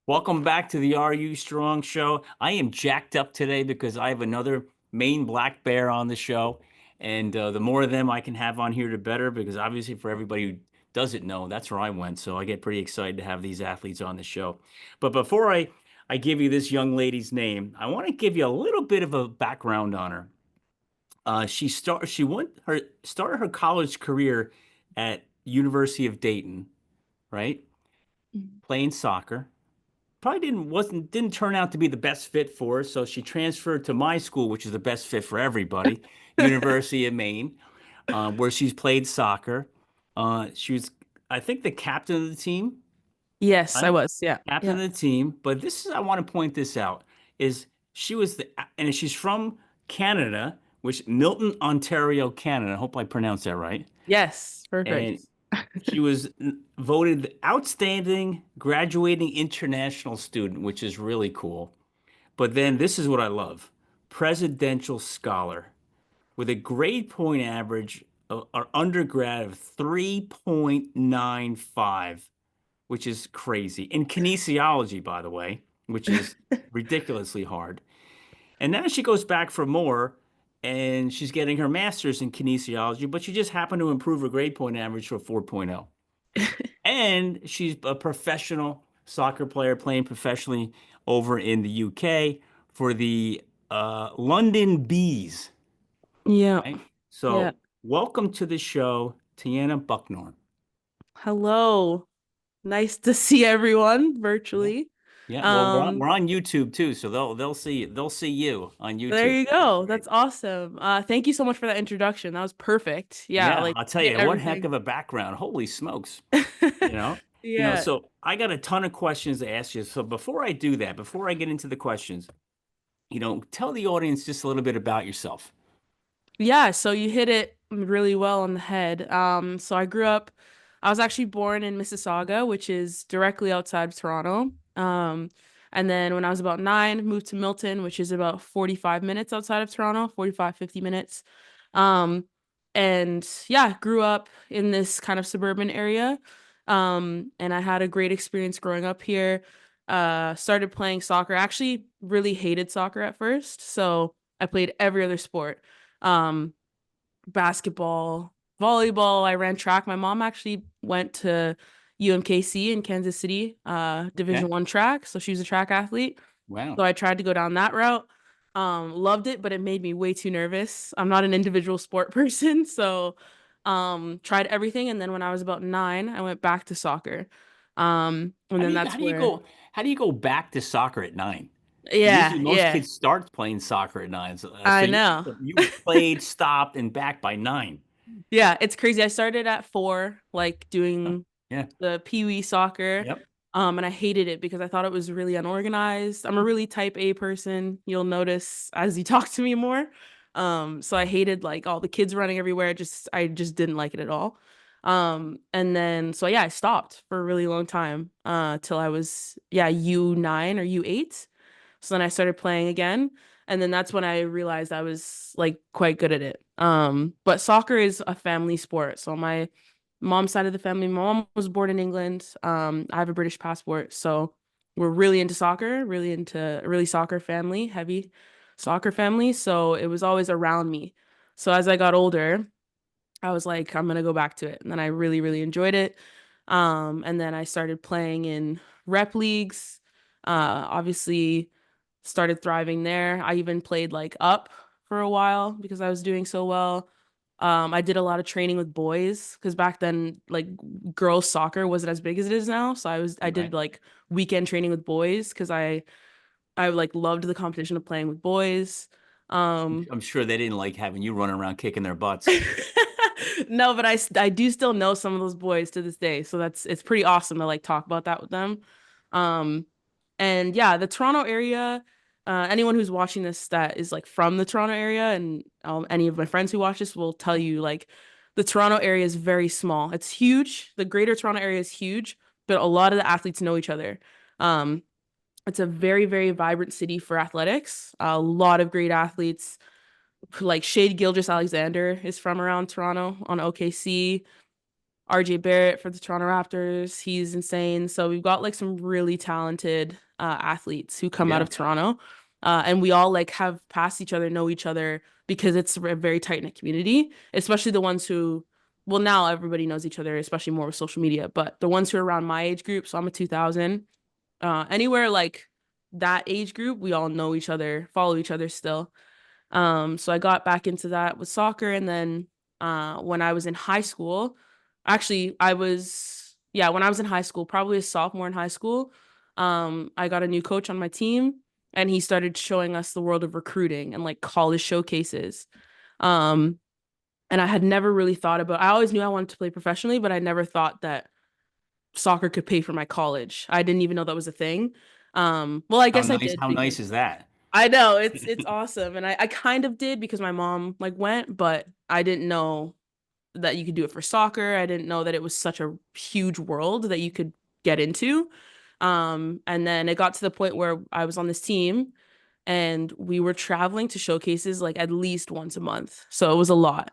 Welcome back to the Are You Strong show. I am jacked up today because I have another Maine black bear on the show. And the more of them I can have on here, the better, because obviously, for everybody who doesn't know, that's where I went. So I get pretty excited to have these athletes on the show. But before I give you this young lady's name, I want to give you a little bit of a background on her. She started her college career at University of Dayton, right? Mhm. Playing soccer. Probably didn't turn out to be the best fit for her, so she transferred to my school, which is the best fit for everybody, University of Maine, where she's played soccer. She was, I think, the captain of the team, Yes, I right? was. Yeah. Captain Yeah. of the team. But this is, I want to point this out, is she was and she's from Canada, which Milton, Ontario, Canada. I hope I pronounced that right. Yes. Perfect. And she was voted the outstanding graduating international student, which is really cool. But then this is what I love: presidential scholar with a grade point average of our undergrad of 3.95, which is crazy. In kinesiology, by the way, which is ridiculously hard. And now she goes back for more and she's getting her master's in kinesiology, but she just happened to improve her grade point average to a 4.0. And she's a professional soccer player playing professionally over in the UK for the London Bees, Yeah. right? Yeah. So, welcome to the show, Tiana Bucknor. Hello. Nice to see everyone Yeah. virtually. Yeah, well, Um, we're on YouTube too, so they'll see you on there YouTube, you which is go. great. That's awesome. Thank you so much for that introduction. That was perfect. Yeah, Yeah, like I'll tell hit you, what heck everything. of a background. Holy smokes. You know? Yeah. So I got a ton of questions to ask you. So before I do that, before I get into the questions, tell the audience just a little bit about yourself. Yeah, so you hit it really well on the head. So I was actually born in Mississauga, which is directly outside of Toronto. And then when I was about 9, moved to Milton, which is about 45 minutes outside of Toronto, 45, 50 minutes. Um, and yeah, grew up in this kind of suburban area. And I had a great experience growing up here. Started playing soccer. I actually really hated soccer at first, so I played every other sport, um, basketball, volleyball. I ran track. My mom actually went to UMKC in Kansas City, Okay. Division 1 track. So she was a track athlete. Wow. So I tried to go down that route. Loved it, but it made me way too nervous. I'm not an individual sport person. So tried everything. And then when I was about 9, I went back to soccer. And then How that's do you where, go how do you go back to soccer at 9? yeah, Usually most yeah, kids start playing soccer at 9. So I know. you played, stopped, and back by 9. Yeah, it's crazy. I started at 4, like Huh. doing Yeah. the pee-wee soccer. Yep. And I hated it because I thought it was really unorganized. I'm a really type A person. You'll notice as you talk to me more. So I hated like all the kids running everywhere. I just didn't like it at all. And then so yeah, I stopped for a really long time, till I was, yeah, U9 or U8. So then I started playing again. And then that's when I realized I was like quite good at it. But soccer is a family sport. So my mom's side of the family, my mom was born in England. I have a British passport. So we're really into soccer, really soccer family, heavy soccer family. So it was always around me. So as I got older, I was like, I'm gonna go back to it. And then I really, really enjoyed it. And then I started playing in rep leagues. Obviously started thriving there. I even played like up for a while because I was doing so well. I did a lot of training with boys because back then, like girls soccer wasn't as big as it is now. So I did Right. like weekend training with boys because I like loved the competition of playing with boys. Um, I'm sure they didn't like having you running around kicking their butts. no, but I do still know some of those boys to this day. So it's pretty awesome to like talk about that with them. Um, and yeah, the Toronto area, anyone who's watching this that is like from the Toronto area, and any of my friends who watch this will tell you like the Toronto area is very small. It's huge. The greater Toronto area is huge, but a lot of the athletes know each other. Um, it's a very, very vibrant city for athletics. A lot of great athletes like Shade Gilgeous Alexander is from around Toronto on OKC. RJ Barrett for the Toronto Raptors. He's insane. So we've got like some really talented athletes who come out Yeah. of Toronto. And we all like have passed each other, know each other because it's a very tight-knit community, especially the ones who, well, now everybody knows each other, especially more with social media, but the ones who are around my age group, so I'm a 2000, anywhere like that age group, we all know each other, follow each other still. So I got back into that with soccer. And then when I was in high school, actually, when I was in high school, probably a sophomore in high school, I got a new coach on my team and he started showing us the world of recruiting and like college showcases. Um, and I had never really thought about, I always knew I wanted to play professionally, but I never thought that soccer could pay for my college. I didn't even know that was a thing. Well, I How guess I nice, did how because nice is that? I know it's awesome. And I kind of did because my mom like went, but I didn't know that you could do it for soccer. I didn't know that it was such a huge world that you could get into. And then it got to the point where I was on this team and we were traveling to showcases like at least once a month. So it was a lot.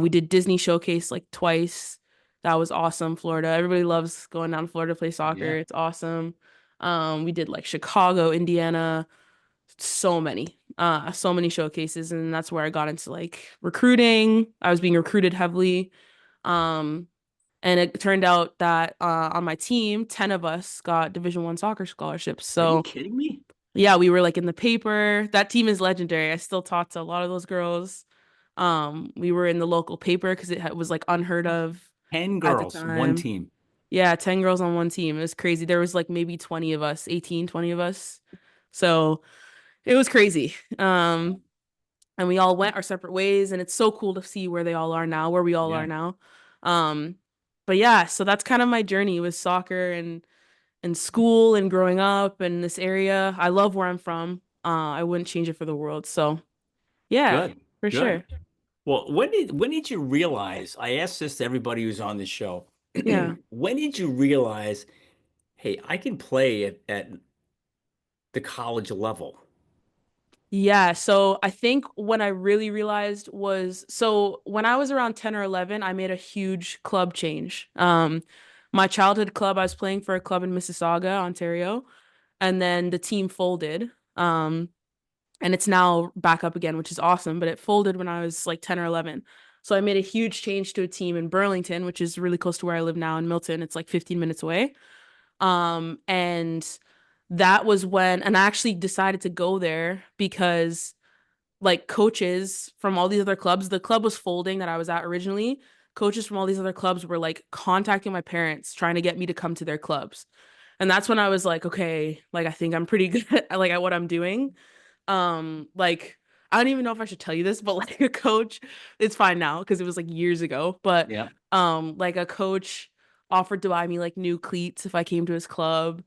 We did Disney showcase like twice. That was awesome. Florida. Everybody loves going down to Florida to play soccer. Yeah. It's awesome. We did like Chicago, Indiana, so many showcases, and that's where I got into like recruiting. I was being recruited heavily. Um, and it turned out that on my team, 10 of us got Division 1 soccer scholarships. Are you So kidding me? yeah, we were like in the paper. That team is legendary. I still talk to a lot of those girls. We were in the local paper because was like unheard of 10 at the girls, one time. team. Yeah, 10 girls on one team. It was crazy. There was like maybe 20 of us, 18, 20 of us. So it was crazy. And we all went our separate ways, and it's so cool to see where they all are now, where we all are Yeah. now. Um, but yeah, so that's kind of my journey with soccer and school and growing up in this area. I love where I'm from. I wouldn't change it for the world. So yeah, Good. for Good. sure. Well, when did you realize? I asked this to everybody who's on the show. Yeah. When did you realize, hey, I can play at the college level? Yeah, so I think when I really realized was so when I was around 10 or 11, I made a huge club change. My childhood club, I was playing for a club in Mississauga, Ontario, and then the team folded. And it's now back up again, which is awesome, but it folded when I was like 10 or 11. So I made a huge change to a team in Burlington, which is really close to where I live now in Milton. It's like 15 minutes away. And that was when, and I actually decided to go there because like coaches from all these other clubs, the club was folding that I was at originally. Coaches from all these other clubs were like contacting my parents, trying to get me to come to their clubs. And that's when I was like, okay, like I think I'm pretty good at like at what I'm doing. Like I don't even know if I should tell you this, but like a coach, it's fine now because it was like years ago, but Yeah. like a coach offered to buy me like new cleats if I came to his club.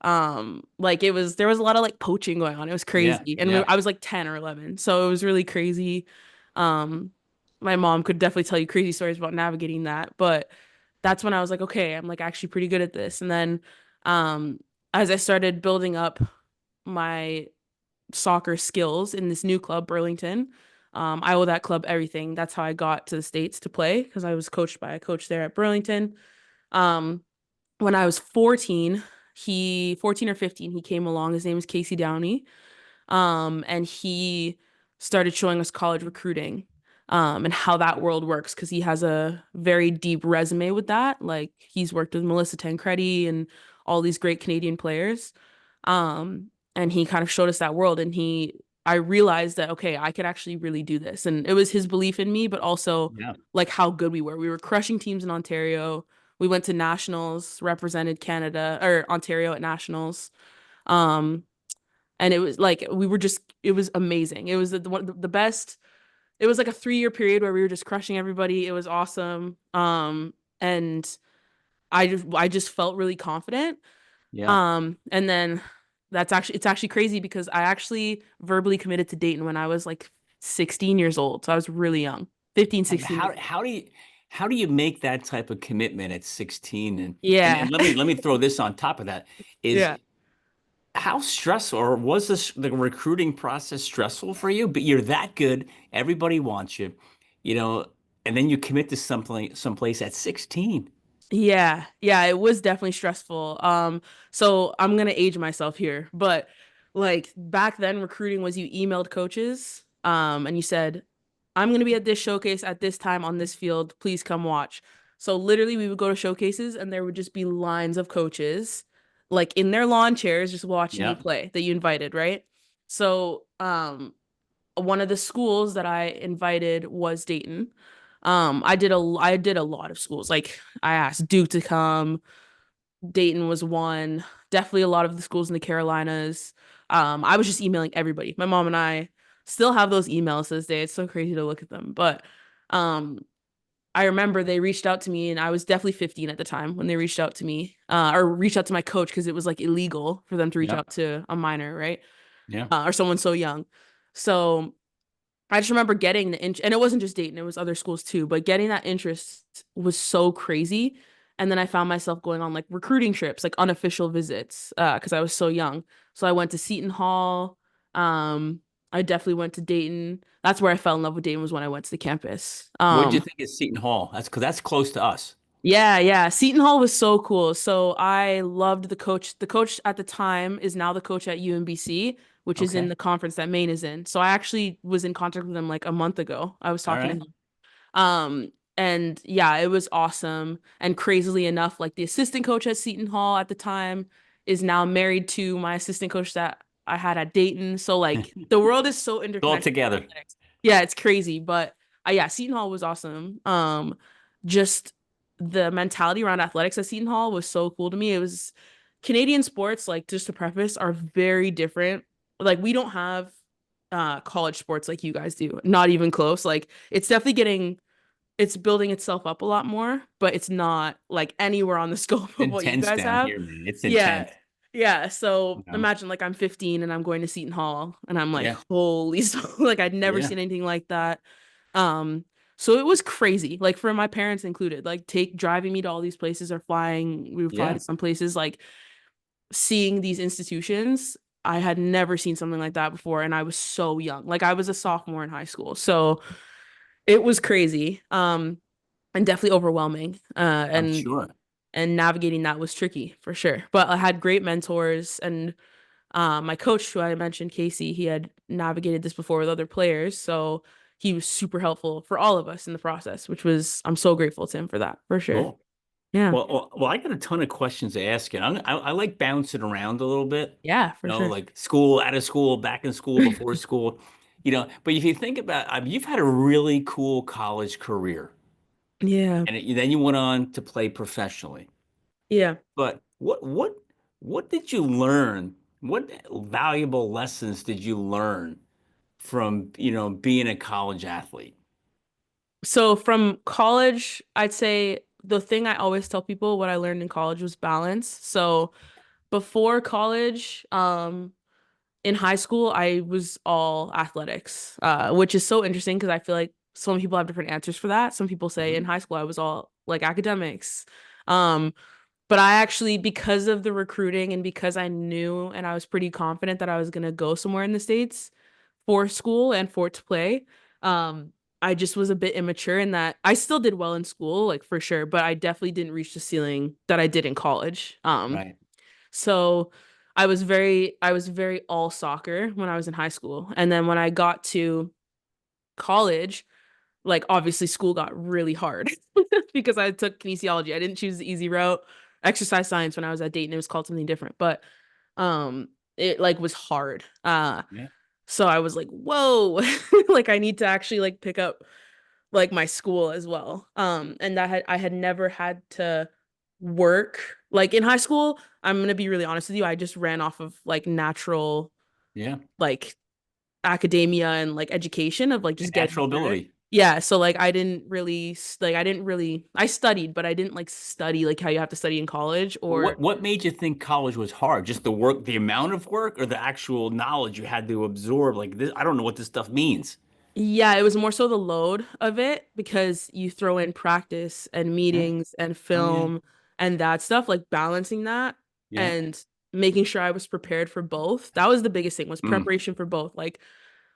Like there was a lot of like poaching going on. It was Yeah. crazy. And Yeah. I was like 10 or 11. So it was really crazy. Um my mom could definitely tell you crazy stories about navigating that, but that's when I was like, okay, I'm like actually pretty good at this. And then um as I started building up my soccer skills in this new club, Burlington. I owe that club everything. That's how I got to the States to play because I was coached by a coach there at Burlington. Um, when I was 14 or 15, he came along. His name is Casey Downey. And he started showing us college recruiting, and how that world works because he has a very deep resume with that. Like he's worked with Melissa Tancredi and all these great Canadian players. And he kind of showed us that world, and I realized that okay, I could actually really do this. And it was his belief in me, but also Yeah. like how good we were. We were crushing teams in Ontario. We went to nationals, represented Canada or Ontario at nationals. Um, and it was like we were just it was amazing. It was the best. It was like a 3 year period where we were just crushing everybody. It was awesome. And I just felt really confident. Yeah. And then it's actually crazy because I actually verbally committed to Dayton when I was like 16 years old. So I was really young. 15, And 16 how years old. how do you how do you make that type of commitment at 16? And Yeah. let me throw this on top of that is Yeah. how stressful or was this the recruiting process stressful for you? But you're that good, everybody wants you. You know, and then you commit to something someplace at 16. Yeah, yeah, it was definitely stressful. So I'm gonna age myself here, but like back then, recruiting was you emailed coaches, and you said, I'm gonna be at this showcase at this time on this field. Please come watch. So literally, we would go to showcases, and there would just be lines of coaches, like in their lawn chairs, just watching you Yeah. play that you invited, right? So, one of the schools that I invited was Dayton. I did a lot of schools. Like I asked Duke to come. Dayton was one. Definitely a lot of the schools in the Carolinas. I was just emailing everybody. My mom and I still have those emails to this day. It's so crazy to look at them. But um, I remember they reached out to me, and I was definitely 15 at the time when they reached out to me, or reached out to my coach because it was like illegal for them to reach Yeah. out to a minor, right? Yeah. Or someone so young. So I just remember getting the and it wasn't just Dayton, it was other schools too, but getting that interest was so crazy. And then I found myself going on like recruiting trips, like unofficial visits, because I was so young. So I went to Seton Hall. Um, I definitely went to Dayton. That's where I fell in love with Dayton was when I went to the campus. What did you think of Seton Hall? That's because that's close to us. Yeah, yeah. Seton Hall was so cool. So I loved the coach. The coach at the time is now the coach at UMBC, which is in Okay. the conference that Maine is in. So I actually was in contact with him like a month ago. I was All talking to right. him. And yeah, it was awesome. And crazily enough, like the assistant coach at Seton Hall at the time is now married to my assistant coach that I had at Dayton. So like the world is so All interconnected in together. athletics. Yeah, it's crazy. But yeah, Seton Hall was awesome. Just the mentality around athletics at Seton Hall was so cool to me. It was Canadian sports, like just to preface, are very different. Like we don't have college sports like you guys do. Not even close. Like it's building itself up a lot more, but it's not like anywhere on the scope of what you Intense guys down have. here, man. It's Yeah. intense. Yeah. So You know? imagine like I'm 15 and I'm going to Seton Hall and I'm like, Yeah. holy, so like I'd never Yeah. seen anything like that. Um, so it was crazy, like for my parents included, like take driving me to all these places or flying, we would fly Yeah. to some places, like seeing these institutions. I had never seen something like that before, and I was so young. Like I was a sophomore in high school. So it was crazy. And definitely overwhelming. I'm sure. And navigating that was tricky for sure. But I had great mentors and my coach, who I mentioned, Casey, he had navigated this before with other players, so he was super helpful for all of us in the process, which was I'm so grateful to him for that for sure. Cool. Yeah, Well, I got a ton of questions to ask you. I like bouncing around a little bit, yeah, for sure. like school, out of school, back in school, before school, But if you think about, you've had a really cool college career, Yeah, and then you went on to play professionally. yeah. But what did you learn? What valuable lessons did you learn from, being a college athlete? So from college, I'd say the thing I always tell people what I learned in college was balance. So before college, in high school, I was all athletics, which is so interesting because I feel like some people have different answers for that. Some people say in Mhm. high school I was all like academics. Um, but I actually, because of the recruiting and because I knew and I was pretty confident that I was gonna go somewhere in the States for school and for to play, um, I just was a bit immature in that I still did well in school, like for sure, but I definitely didn't reach the ceiling that I did in college. Right. So I was very all soccer when I was in high school. And then when I got to college, like obviously school got really hard because I took kinesiology. I didn't choose the easy route. Exercise science when I was at Dayton, it was called something different, but um it like was hard. Yeah. So I was like, whoa, like I need to actually like pick up like my school as well. And I had never had to work like in high school. I'm gonna be really honest with you. I just ran off of like natural Yeah. like academia and like education of like just getting Natural through it. ability. Yeah, so like I didn't really I studied, but I didn't like study like how you have to study in college or What made you think college was hard? Just the work, the amount of work, or the actual knowledge you had to absorb? Like this, I don't know what this stuff means. yeah, it was more so the load of it because you throw in practice and Yeah. meetings and Oh yeah. film and that stuff, like balancing that Yeah. and making sure I was prepared for both. That was the biggest thing was Mm. preparation for both. Like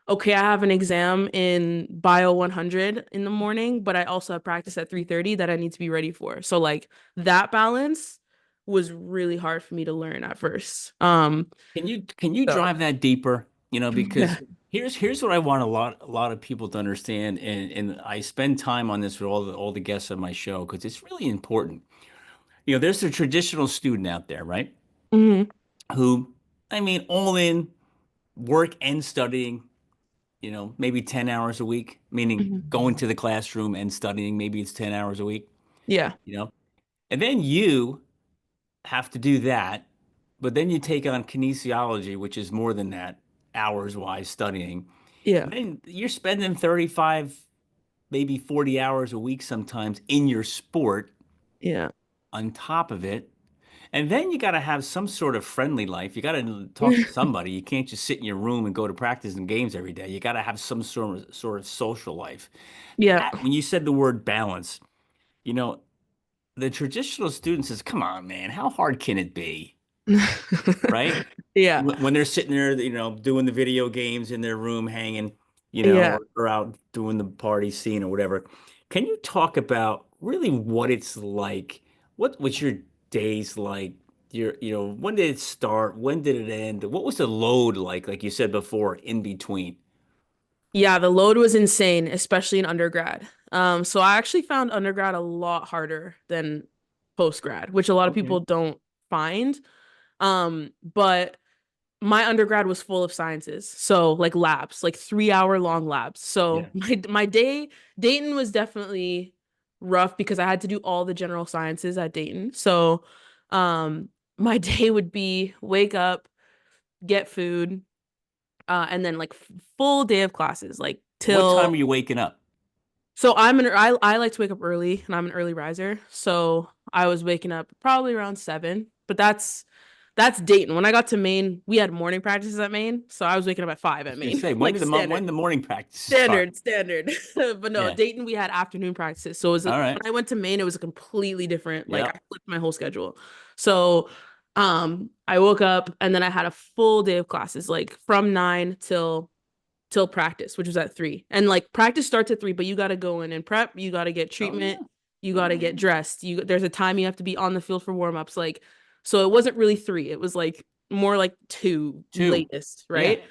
okay, I have an exam in Bio 100 in the morning, but I also have practice at 3:30 that I need to be ready for. So like that balance was really hard for me to learn at first. Can you So drive that deeper? yeah. Because here's what I want a lot of people to understand, and I spend time on this with all the guests on my show because it's really important. There's a traditional student out there, right? Hmm. Who, I mean, all in work and studying, maybe 10 hours a week, meaning Hmm. going to the classroom and studying, maybe it's 10 hours a week, Yeah. you know? And then you have to do that, but then you take on kinesiology, which is more than that, hours wise studying. Yeah. And then you're spending 35, maybe 40 hours a week sometimes in your sport Yeah. on top of it. And then you got to have some sort of friendly life. You got to talk to somebody. You can't just sit in your room and go to practice and games every day. You got to have some sort of social life. Yeah. When you said the word balance, you know, the traditional student says, "Come on, man, how hard can it be?" Right? Yeah. When they're sitting there, doing the video games in their room, hanging, Yeah. or out doing the party scene or whatever. Can you talk about really what it's like? What was your days like? When did it start? When did it end? What was the load like you said before, in between? Yeah, the load was insane, especially in undergrad. So I actually found undergrad a lot harder than post grad, which a lot of Okay. people don't find. But my undergrad was full of sciences, so like labs, like 3 hour long labs. So Yeah. my day, Dayton was definitely rough because I had to do all the general sciences at Dayton. So, my day would be wake up, get food, and then like full day of classes, like What time till. are you waking up? So I like to wake up early and I'm an early riser. So I was waking up probably around 7, but that's Dayton. When I got to Maine, we had morning practices at Maine, so I was waking up at 5 I at was gonna Maine, say like standard. when the morning practices start. Standard. But no, Yeah. Dayton we had afternoon practices. So when All right. I went to Maine, it was a completely different, like I Yep. flipped my whole schedule. So I woke up and then I had a full day of classes, like from 9 till practice, which was at 3. And like practice starts at 3, but you got to go in and prep, you got to get Oh treatment, yeah. you got Yeah. to get dressed. There's a time you have to be on the field for warm-ups, like so it wasn't really 3. It was like more like 2 Two. latest, Yeah. right?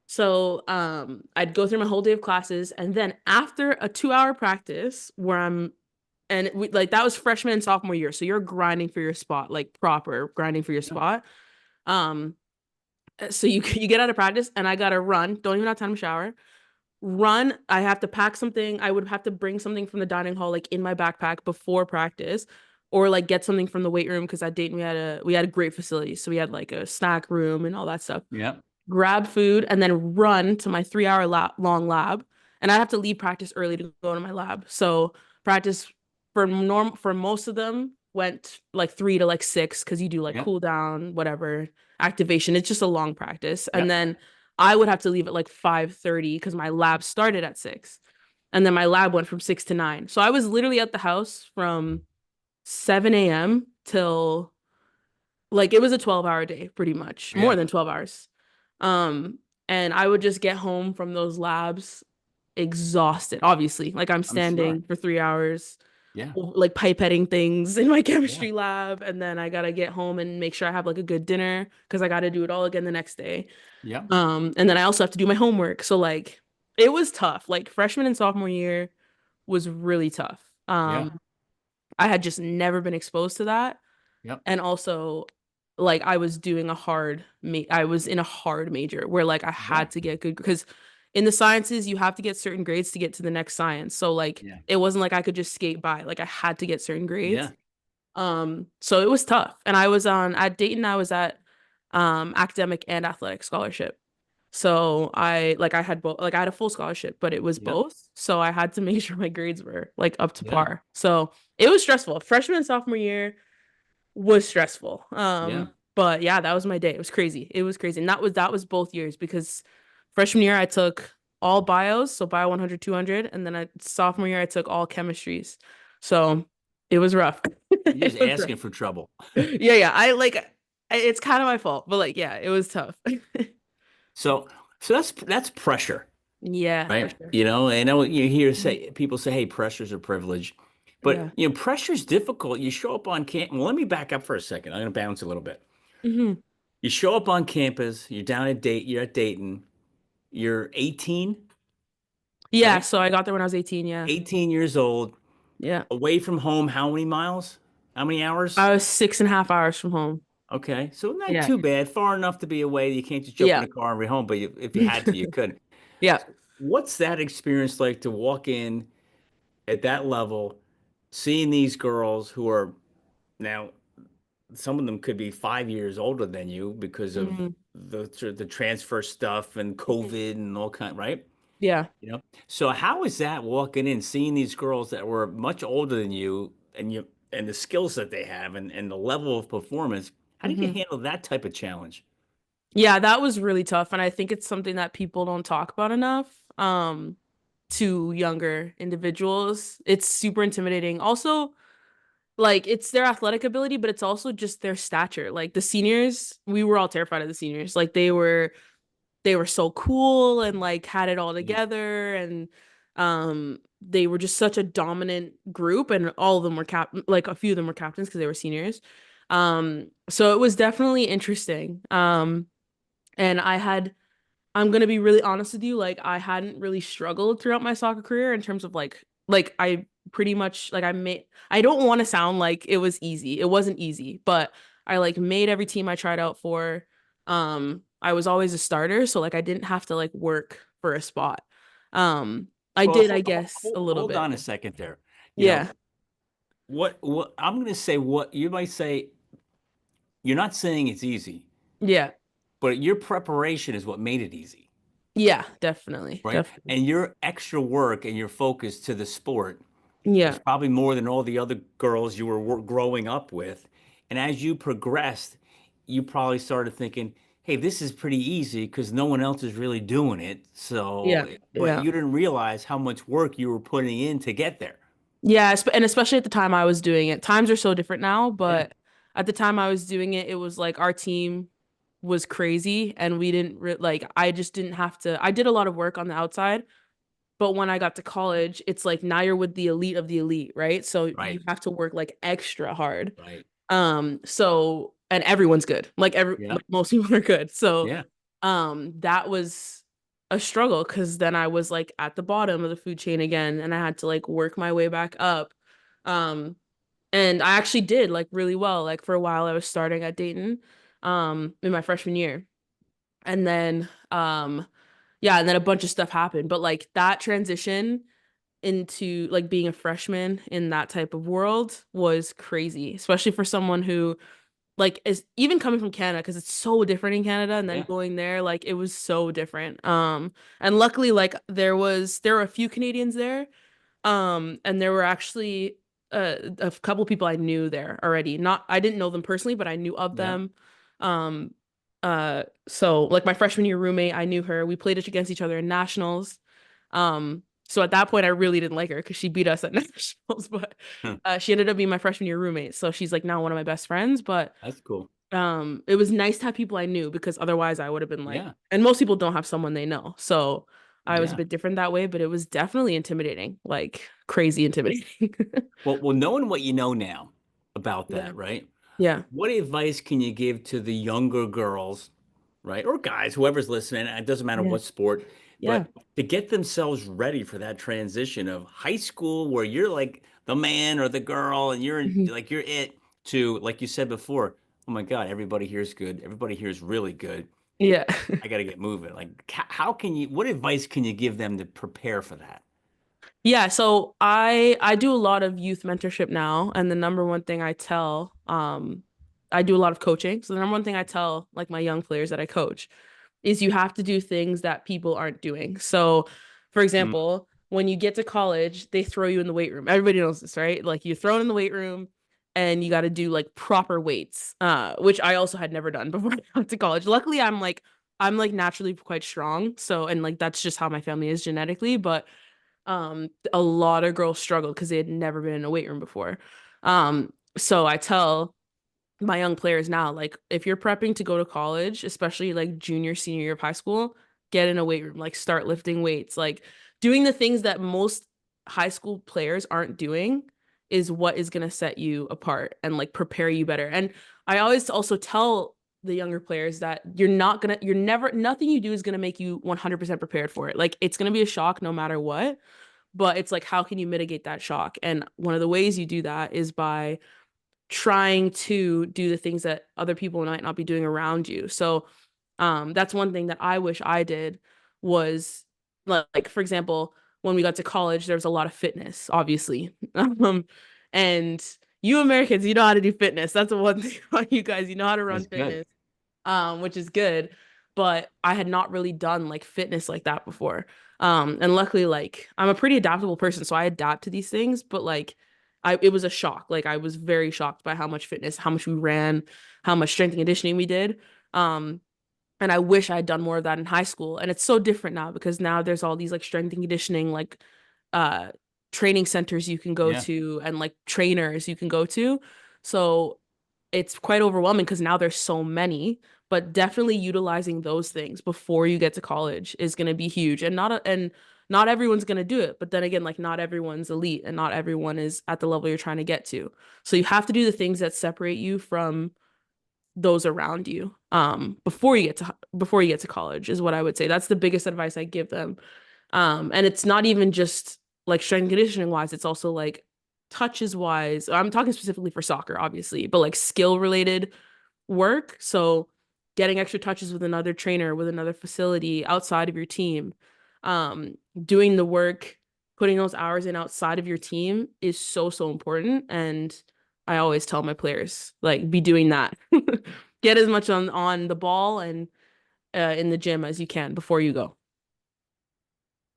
So I'd go through my whole day of classes and then after a 2 hour practice where like that was freshman and sophomore year. So you're grinding for your spot, like proper grinding for your Yep. spot. Um so you get out of practice and I gotta run. Don't even have time to shower. Run. I have to pack something. I would have to bring something from the dining hall like in my backpack before practice, or like get something from the weight room because at Dayton we had a great facility. So we had like a snack room and all that stuff. Yep. Grab food and then run to my 3 hour long lab. And I have to leave practice early to go to my lab. So practice for most of them went like 3 to like 6 because you do like Yep. cool down, whatever, activation. It's just a long practice. And Yep. then I would have to leave at like 5:30 because my lab started at 6. And then my lab went from 6 to 9. So I was literally at the house from 7 a.m. till like it was a 12-hour day, pretty much, more Yeah. than 12 hours. Um, and I would just get home from those labs exhausted, obviously. Like I'm I'm sure. standing for 3 hours, Yeah. like pipetting things in my Yeah. chemistry lab, and then I gotta get home and make sure I have like a good dinner because I gotta do it all again the next day. Yep. And then I also have to do my homework. So like it was tough. Like freshman and sophomore year was really tough. Yeah. I had just never been exposed to that. Yep. And also like I was in a hard major where like I Yeah. had to get good because in the sciences you have to get certain grades to get to the next science. So like Yeah. it wasn't like I could just skate by. Like I had to get certain grades. Yeah. So it was tough. And I was on at Dayton, I was at academic and athletic scholarship. So I had both, like I had a full scholarship, but it was Yep. both. So I had to make sure my grades were like up to Yeah. par. So it was stressful. Freshman and sophomore year was stressful. Yeah. But yeah, that was my day. It was crazy. It was crazy. And that was both years because freshman year I took all bios, so bio 100, 200, and then sophomore year I took all chemistries. So it was rough. You're It just was rough. asking for trouble. Yeah, yeah. It's kind of my fault, but like yeah, it was tough. So that's pressure. Yeah, for right? sure. You know, and I know you hear Mhm. say people say, "Hey, pressure's a privilege," but Yeah. pressure's difficult. You show up on camp. Well, let me back up for a second. I'm going to bounce a little bit. Hmm. You show up on campus. You're down at Dayton. You're at Dayton. You're 18, Yeah, right? so I got there when I was 18, yeah. 18 years old, Yeah. away from home. How many miles? How many hours? I was 6.5 hours from home. Okay, so not Yeah. too bad. Far enough to be away. You can't just jump in Yeah. a car and be home, but if you had to, you couldn't. Yeah. So what's that experience like to walk in at that level, seeing these girls who are now, some of them could be 5 years older than you because of Mhm. the transfer stuff and Mhm. COVID and all kind, right? Yeah. So how is that walking in, seeing these girls that were much older than you and the skills that they have and the level of performance? How did you Mhm. handle that type of challenge? Yeah, that was really tough, and I think it's something that people don't talk about enough, to younger individuals. It's super intimidating. Also, like, it's their athletic ability, but it's also just their stature. Like, the seniors, we were all terrified of the seniors. Like, they were so cool and, like, had it all Mm. together, and, they were just such a dominant group, and all of them were like, a few of them were captains because they were seniors. So it was definitely interesting. And I'm gonna be really honest with you, like I hadn't really struggled throughout my soccer career in terms of like I pretty much like I don't want to sound like it was easy. It wasn't easy, but I like made every team I tried out for. I was always a starter, so like I didn't have to like work for a spot. I Well, did, I guess, a little hold bit. on a second there. You know, Yeah. what I'm going to say, what you might say, you're not saying it's easy, Yeah. but your preparation is what made it easy, Yeah, definitely. right? Definitely. And your extra work and your focus to the sport was Yeah. probably more than all the other girls you were growing up with. And as you progressed, you probably started thinking, hey, this is pretty easy because no one else is really doing it. Yeah. So, but Yeah. you didn't realize how much work you were putting in to get there. Yeah, and especially at the time I was doing it. Times are so different now, Yeah, but at the time I was doing it, it was like our team was crazy and we didn't like I just didn't have to. I did a lot of work on the outside, but when I got to college, it's like now you're with the elite of the elite, right? So you right, have to work like extra hard. right. So and everyone's good. Yeah, Like most people are good. So yeah. that was a struggle because then I was like at the bottom of the food chain again and I had to like work my way back up. Um and I actually did like really well. Like for a while I was starting at Dayton in my freshman year. And then yeah, and then a bunch of stuff happened. But like that transition into like being a freshman in that type of world was crazy, especially for someone who like is even coming from Canada because it's so different in Canada and then Yeah. going there like it was so different. And luckily like there were a few Canadians there. And there were actually a couple people I knew there already. Not I didn't know them personally, but I knew of Yeah. them. Um so like my freshman year roommate, I knew her. We played it against each other in nationals. So at that point I really didn't like her because she beat us at nationals, but Huh. she ended up being my freshman year roommate. So she's like now one of my best friends. But That's cool. it was nice to have people I knew because otherwise I would have been like, Yeah. and most people don't have someone they know. So I was a Yeah. bit different that way, but it was definitely intimidating, like crazy intimidating. Well, knowing what you know now about Yeah. that, right? Yeah. What advice can you give to the younger girls, right? Or guys, whoever's listening, it doesn't matter Yeah. what sport, Yeah. but to get themselves ready for that transition of high school where you're like the man or the girl and Mhm. like you're it to, like you said before, oh my God, everybody here's good. Everybody here's really good. Yeah. I got to get moving. Like, how can you, what advice can you give them to prepare for that? Yeah, so I do a lot of youth mentorship now, and the number one thing I tell I do a lot of coaching. So the number one thing I tell like my young players that I coach is you have to do things that people aren't doing. So, for Mm, example, when you get to college, they throw you in the weight room. Everybody knows this, right? Like you're thrown in the weight room and you got to do like proper weights, which I also had never done before I got to college. Luckily, I'm like naturally quite strong. So, and like that's just how my family is genetically, but a lot of girls struggled because they had never been in a weight room before. So I tell my young players now, like if you're prepping to go to college, especially like junior, senior year of high school, get in a weight room, like start lifting weights, like doing the things that most high school players aren't doing is what is going to set you apart and like prepare you better. And I always also tell the younger players that you're never, nothing you do is going to make you 100% prepared for it. Like it's going to be a shock no matter what, but it's like, how can you mitigate that shock? And one of the ways you do that is by trying to do the things that other people might not be doing around you. So that's one thing that I wish I did was like for example, when we got to college, there was a lot of fitness, obviously. And you Americans, you know how to do fitness. That's the one thing about you guys. You know how to run That's good. fitness, which is good. But I had not really done like fitness like that before. And luckily, like I'm a pretty adaptable person, so I adapt to these things. But like, it was a shock. Like I was very shocked by how much fitness, how much we ran, how much strength and conditioning we did. Um, and I wish I had done more of that in high school. And it's so different now because now there's all these like strength and conditioning, like uh training centers you can go Yeah. to and like trainers you can go to. So it's quite overwhelming because now there's so many, but definitely utilizing those things before you get to college is going to be huge. And not everyone's going to do it, but then again, like not everyone's elite and not everyone is at the level you're trying to get to. So you have to do the things that separate you from those around you before you get to college is what I would say. That's the biggest advice I give them. And it's not even just like strength and conditioning wise, it's also like touches wise. I'm talking specifically for soccer, obviously, but like skill related work. So getting extra touches with another trainer, with another facility outside of your team, doing the work, putting those hours in outside of your team is so, so important. And I always tell my players, like, be doing that. Get as much on the ball and in the gym as you can before you go.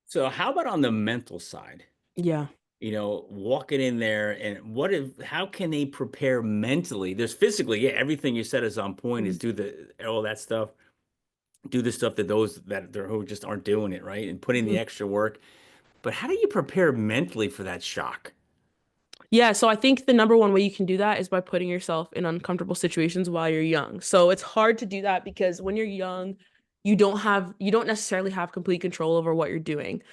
So how about on the mental side? Yeah. Walking in there and how can they prepare mentally? There's physically, yeah, everything you said is on point, is Mhm. do all that stuff, do the stuff that those that they're who just aren't doing it, right? And putting the Mhm. extra work. But how do you prepare mentally for that shock? Yeah, so I think the number one way you can do that is by putting yourself in uncomfortable situations while you're young. So it's hard to do that because when you're young, you don't necessarily have complete control over what you're doing.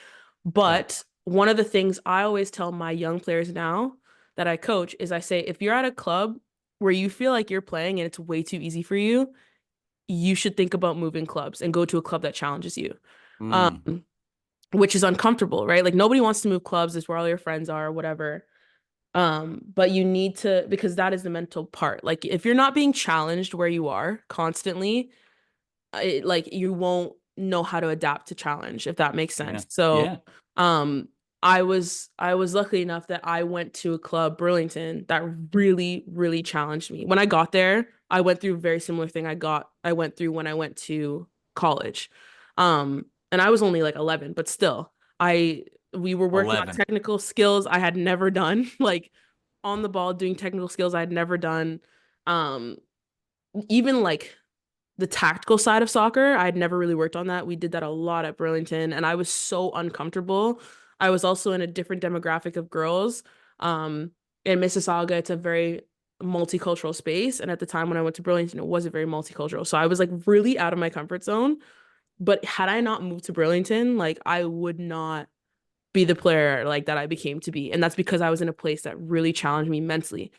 Right. But one of the things I always tell my young players now that I coach is I say, if you're at a club where you feel like you're playing and it's way too easy for you, you should think about moving clubs and go to a club that challenges you. Mm, Um, which is uncomfortable, right? Like nobody wants to move clubs, it's where all your friends are or whatever. But you need to, because that is the mental part. Like if you're not being challenged where you are constantly, like you won't know how to adapt to challenge, if that makes yeah. sense. So, Yeah. um, I was lucky enough that I went to a club, Burlington, that really, really challenged me. When I got there, I went through a very similar thing I went through when I went to college. And I was only like 11, but still, we were working on 11. technical skills I had never done, like on the ball doing technical skills I had never done. Um, even like the tactical side of soccer, I'd never really worked on that. We did that a lot at Burlington, and I was so uncomfortable. I was also in a different demographic of girls. Um, in Mississauga, it's a very multicultural space, and at the time when I went to Burlington, it wasn't very multicultural. So I was like really out of my comfort zone. But had I not moved to Burlington, like I would not be the player like that I became to be. And that's because I was in a place that really challenged me mentally.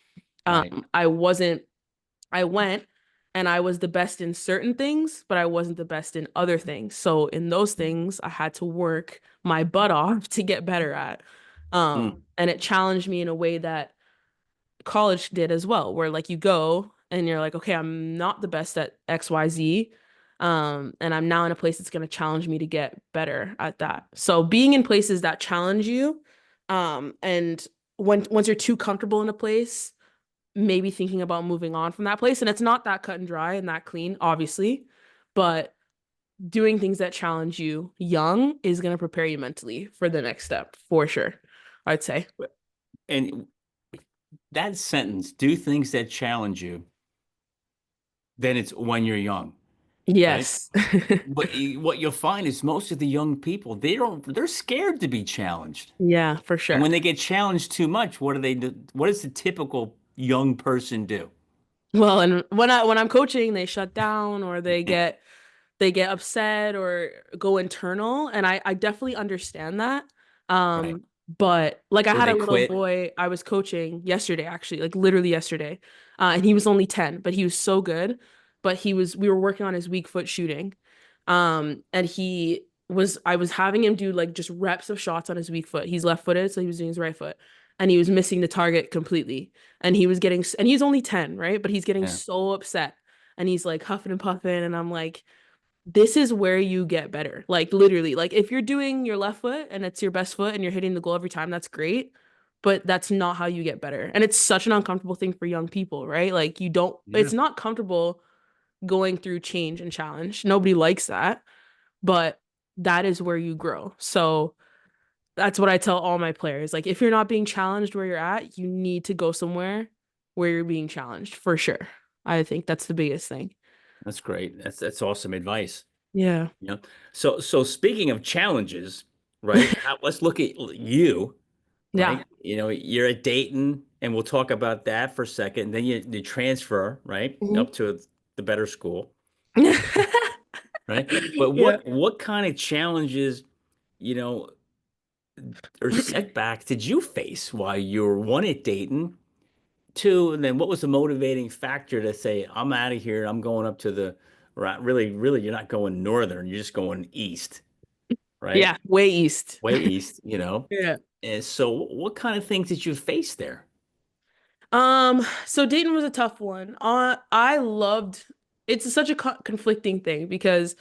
Right. I wasn't I went and I was the best in certain things, but I wasn't the best in other things. So in those things, I had to work my butt off to get better at. Mm. And it challenged me in a way that college did as well, where like you go and you're like, okay, I'm not the best at XYZ. And I'm now in a place that's going to challenge me to get better at that. So being in places that challenge you, and once you're too comfortable in a place, maybe thinking about moving on from that place. And it's not that cut and dry and that clean, obviously, but doing things that challenge you young is going to prepare you mentally for the next step for sure, I'd say. And that sentence, do things that challenge you, then it's when you're young, right? Yes. But what you'll find is most of the young people, they're scared to be challenged. Yeah, for And sure. when they get challenged too much, what do they do? What does the typical young person do? Well, and when I'm coaching, they shut down or they get they get upset or go internal, and I definitely understand that. Right. But like I Or had they a little quit. boy I was coaching yesterday, actually, like literally yesterday. And he was only 10, but he was so good. But we were working on his weak foot shooting. And I was having him do like just reps of shots on his weak foot. He's left-footed, so he was doing his right foot. And he was missing the target completely. And he's only 10, right? But he's getting Yeah. so upset. And he's like huffing and puffing. And I'm like, this is where you get better. Like literally, like if you're doing your left foot and it's your best foot and you're hitting the goal every time, that's great. But that's not how you get better. And it's such an uncomfortable thing for young people, right? Like Yeah. it's not comfortable going through change and challenge. Nobody likes that, but that is where you grow. So that's what I tell all my players. Like if you're not being challenged where you're at, you need to go somewhere where you're being challenged for sure. I think that's the biggest thing. That's great. That's awesome advice. Yeah. You know, so speaking of challenges, right? Let's look at you, Yeah. right? You're at Dayton, and we'll talk about that for a second. Then you transfer, right, up Mhm. to the better school, right? But Yeah. what kind of challenges, you know, or setbacks did you face while you were one at Dayton, two, and then what was the motivating factor to say, I'm out of here, I'm going up to the right? Really, really, you're not going northern, you're just going east, right? Yeah, way east. Way east, Yeah. And so what kind of things did you face there? So Dayton was a tough one. I loved it's such a conflicting thing because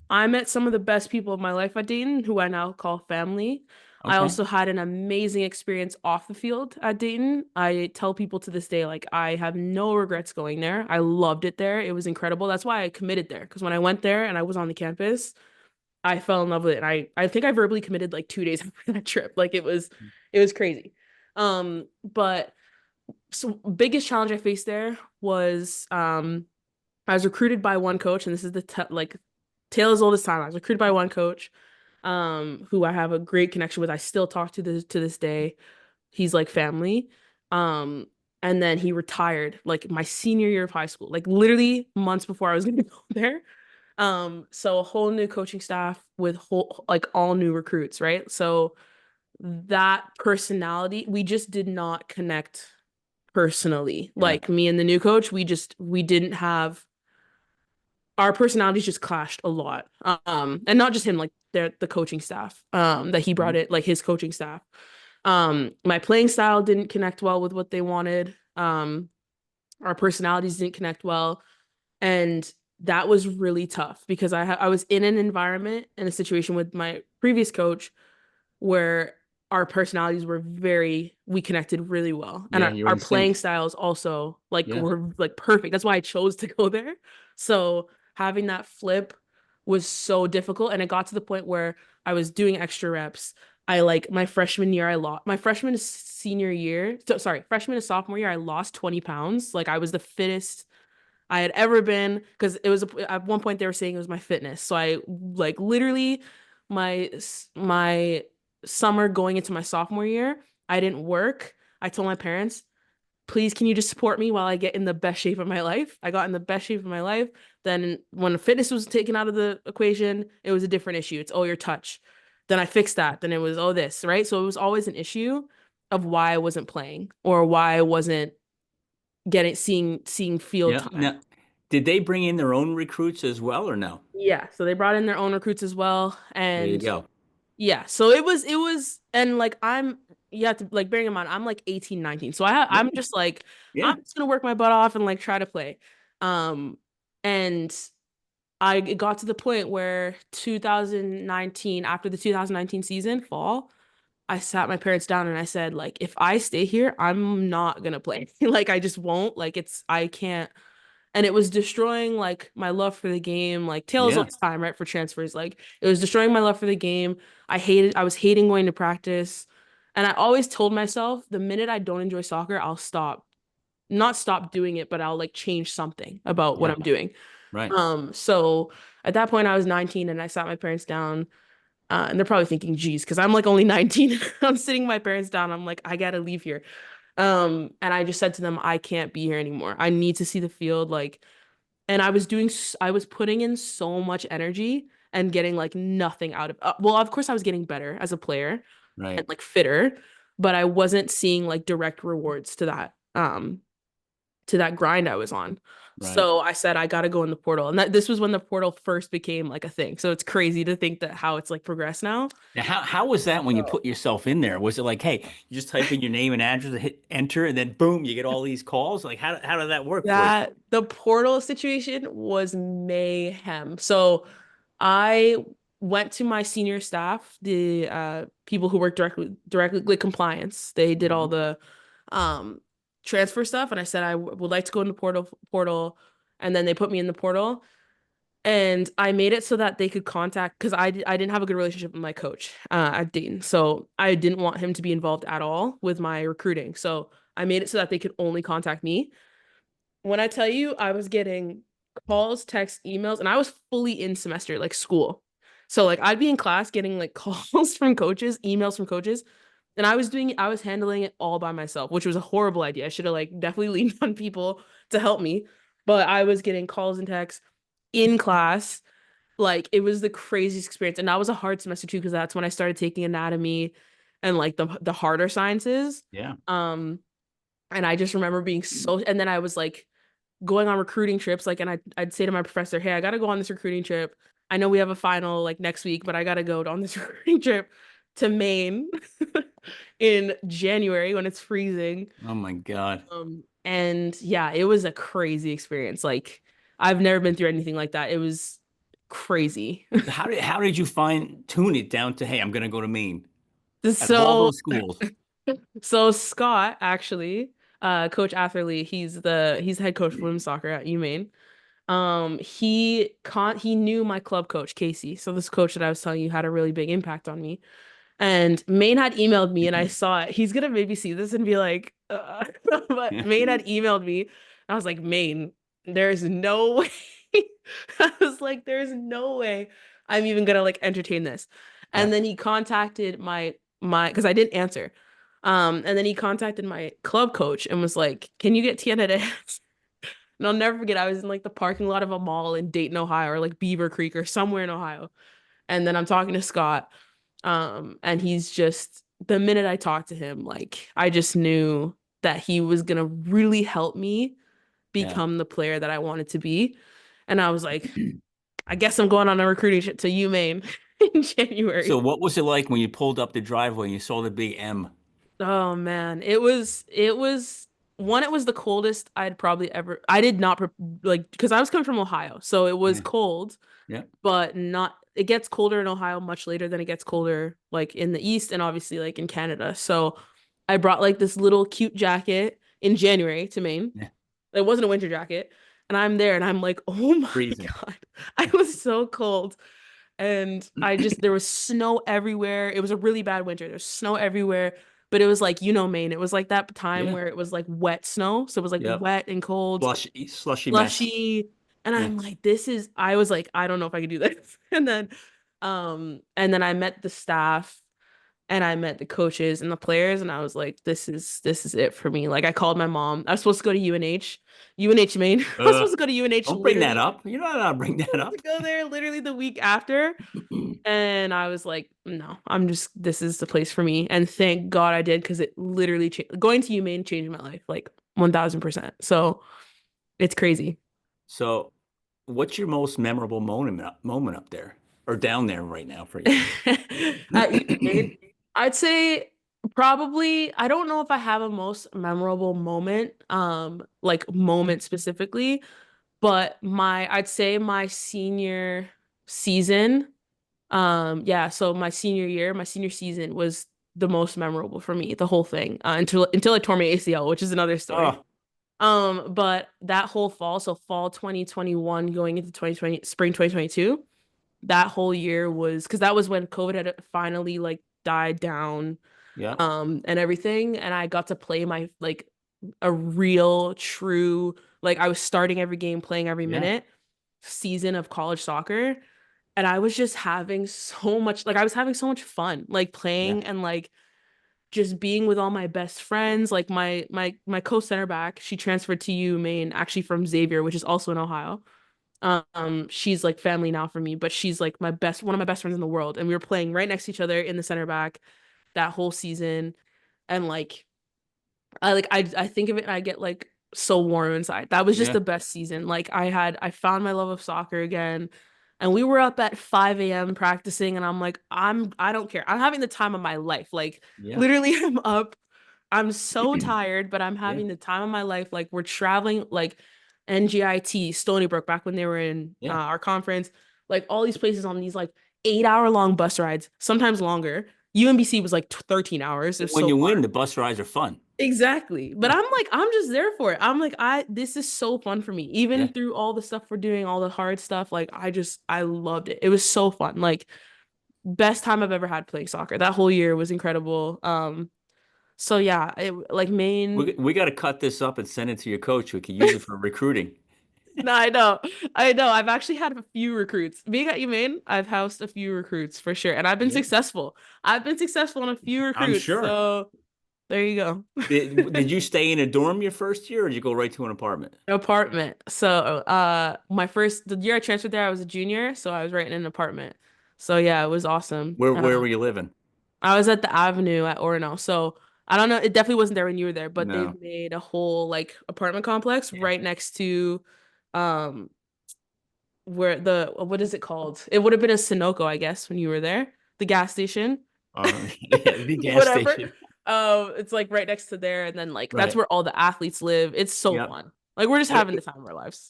I met some of the best people of my life at Dayton, who I now call family. I Okay. also had an amazing experience off the field at Dayton. I tell people to this day, like, I have no regrets going there. I loved it there. It was incredible. That's why I committed there. Because when I went there and I was on the campus, I fell in love with it. And I think I verbally committed like 2 days after that trip. Like it was crazy. But so biggest challenge I faced there was I was recruited by one coach, and this is the like tale as old as time. I was recruited by one coach, who I have a great connection with. I still talk to this day. He's like family. Um, and then he retired like my senior year of high school, like literally months before I was gonna go there. So a whole new coaching staff with whole like all new recruits, right? So that personality, we just did not connect personally. Yeah. Like me and the new coach, we didn't have our personalities just clashed a lot. And not just him, like the coaching staff, that he brought Mhm. it, like his coaching staff. My playing style didn't connect well with what they wanted. Our personalities didn't connect well. And that was really tough because I was in an environment in a situation with my previous coach where our personalities were we connected really well, and Yeah, you're our in playing sync. styles also like Yeah. were like perfect. That's why I chose to go there. So having that flip was so difficult, and it got to the point where I was doing extra reps. I like my freshman year, I lost my freshman to senior year. So sorry, freshman to sophomore year, I lost 20 pounds. Like I was the fittest I had ever been because at one point they were saying it was my fitness. So I like literally my summer going into my sophomore year, I didn't work. I told my parents, please, can you just support me while I get in the best shape of my life? I got in the best shape of my life. Then when fitness was taken out of the equation, it was a different issue. It's, oh, your touch. Then I fixed that. Then it was, oh, this, right? So it was always an issue of why I wasn't playing or why I wasn't seeing field Yeah. time. Now, did they bring in their own recruits as well or no? Yeah, so they brought in their own recruits as well, There you and go. yeah, so it was, and like you have to like bearing in mind I'm like 18, 19, so Yeah. I'm just like I'm Yeah. just gonna work my butt off and like try to play, um, and it got to the point where 2019, after the 2019 season fall, I sat my parents down and I said like if I stay here, I'm not gonna play, like I just won't, like I can't, and it was destroying like my love for the game, like tails all Yeah. the time, right? For transfers, like it was destroying my love for the game. I was hating going to practice, and I always told myself the minute I don't enjoy soccer, I'll not stop doing it, but I'll like change something about what Yeah. I'm doing. Right. So at that point I was 19 and I sat my parents down, and they're probably thinking, geez, because I'm like only 19. I'm sitting my parents down. I'm like, I gotta leave here. And I just said to them, I can't be here anymore. I need to see the field. Like, and I was putting in so much energy and getting like nothing out of well, of course I was getting better as a player and Right. like fitter, but I wasn't seeing like direct rewards to that grind I was on. Right. So I said I got to go in the portal. And this was when the portal first became like a thing. So it's crazy to think that how it's like progressed now. Now, how was that when you So put yourself in there? Was it like, hey, you just type in your name and address, hit enter, and then boom, you get all these calls? Like, how did that work for you? that the portal situation was mayhem. So I went to my senior staff, the people who work directly with compliance. They did all Mhm. the um transfer stuff, and I said I would like to go in the portal, and then they put me in the portal. And I made it so that they could contact because I didn't have a good relationship with my coach at Dayton. So I didn't want him to be involved at all with my recruiting. So I made it so that they could only contact me. When I tell you I was getting calls, texts, emails, and I was fully in semester, like school. So like I'd be in class getting like calls from coaches, emails from coaches, and I was handling it all by myself, which was a horrible idea. I should have like definitely leaned on people to help me. But I was getting calls and texts in class. Like it was the craziest experience. And that was a hard semester too, because that's when I started taking anatomy and like the harder sciences. Yeah. Um, and I just remember being so, and then I was like going on recruiting trips, like, and I'd say to my professor, hey, I gotta go on this recruiting trip. I know we have a final like next week, but I gotta go on this recruiting trip to Maine in January when it's freezing. Oh my God. And yeah, it was a crazy experience. Like I've never been through anything like that. It was crazy. So how did you fine tune it down to, hey, I'm gonna go to Maine out of all So those schools? so Scott actually, Coach Atherley, he's head coach for women's soccer at UMaine. He knew my club coach, Casey. So this coach that I was telling you had a really big impact on me. And Maine had emailed me and I saw it. He's gonna maybe see this and be like, but Maine had emailed me. And I was like, Maine, there's no way. I was like, there's no way I'm even gonna like entertain this. Yeah. And then he contacted my because I didn't answer. And then he contacted my club coach and was like, can you get Tiana to and I'll never forget, I was in like the parking lot of a mall in Dayton, Ohio, or like Beaver Creek or somewhere in Ohio. And then I'm talking to Scott. And he's just the minute I talked to him, like I just knew that he was gonna really help me Yeah. become the player that I wanted to be. And I was like, I guess I'm going on a recruiting trip to UMaine in So January. what was it like when you pulled up the driveway and you saw the big M? Oh man, it was one, it was the coldest I'd probably ever. I did not like because I was coming from Ohio, so it was Yeah. cold, Yeah. but not it gets colder in Ohio much later than it gets colder like in the east and obviously like in Canada. So I brought like this little cute jacket in January to Maine. Yeah. It wasn't a winter jacket. And I'm there and I'm like, oh my Freezing. God. I was so cold. And there was snow everywhere. It was a really bad winter. There's snow everywhere, but it was like, Maine. It was like that time Yeah. where it was like wet snow. So it was like Yep. wet and cold, Slushy mess. slushy. And Yeah. I'm like, I was like, I don't know if I could do this. And then I met the staff and I met the coaches and the players, and I was like, this is it for me. Like I called my mom. I was supposed to go to UNH Maine. I was Uh, supposed to go to UNH don't bring that literally up. You're not allowed to bring that supposed to up. go there literally the week after. And I was like, no, this is the place for me. And thank God I did because it literally changed. Going to UMaine changed my life like 1000%. So it's crazy. So, what's your most memorable moment up there or down there right now for you? At UMaine, I'd say probably, I don't know if I have a most memorable moment, like moment specifically, but I'd say my senior season. Yeah, so my senior season was the most memorable for me, the whole thing, until I tore my ACL, which is another story. Oh, But that whole fall, so fall 2021 going into 2020, spring 2022, that whole year was because that was when COVID had finally like died down, yeah, and everything, and I got to play my like a real, true, like I was starting every game, playing every yeah, minute season of college soccer. And I was just having so much, like I was having so much fun, like yeah, playing and like just being with all my best friends. Like my co-center back, she transferred to U Maine actually from Xavier, which is also in Ohio. She's like family now for me, but she's like one of my best friends in the world. And we were playing right next to each other in the center back that whole season. And I think of it and I get like so warm inside. That was just Yeah. the best season. Like I found my love of soccer again. And we were up at 5 a.m. practicing and I'm like, I don't care. I'm having the time of my life. Like Yeah. literally I'm up. I'm so tired, but I'm Yeah. having the time of my life. Like we're traveling like NGIT, Stony Brook, back when they were in Yeah. our conference, like all these places on these like 8 hour long bus rides, sometimes longer. UMBC was like 13 hours. It was When so you far. win, the bus rides are fun. Exactly. But I'm like, I'm just there for it. I'm like, this is so fun for me. Yeah. Even through all the stuff we're doing, all the hard stuff, like I loved it. It was so fun. Like best time I've ever had playing soccer. That whole year was incredible. So yeah, like Maine. We got to cut this up and send it to your coach. We can use it for recruiting. No, I know. I know. I've actually had a few recruits. Being at UMaine, I've housed a few recruits for sure. And I've been Yeah. successful. I've been successful on a few I'm recruits. sure. So there you go. Did you stay in a dorm your first year, or did you go right to an apartment? Apartment. So the year I transferred there, I was a junior, so I was right in an apartment. So yeah, it was awesome. Where were you living? I was at the Avenue at Orono. So I don't know, it definitely wasn't there when you were there, but they've No. made a whole like apartment complex Yeah. right next to um where the what is it called? It would have been a Sunoco, I guess, when you were there. The gas station. Yeah, the gas Whatever. station. It's like right next to there, and then like that's Right. where all the athletes live. It's so Yep. fun. Like we're just What, having the time of our lives.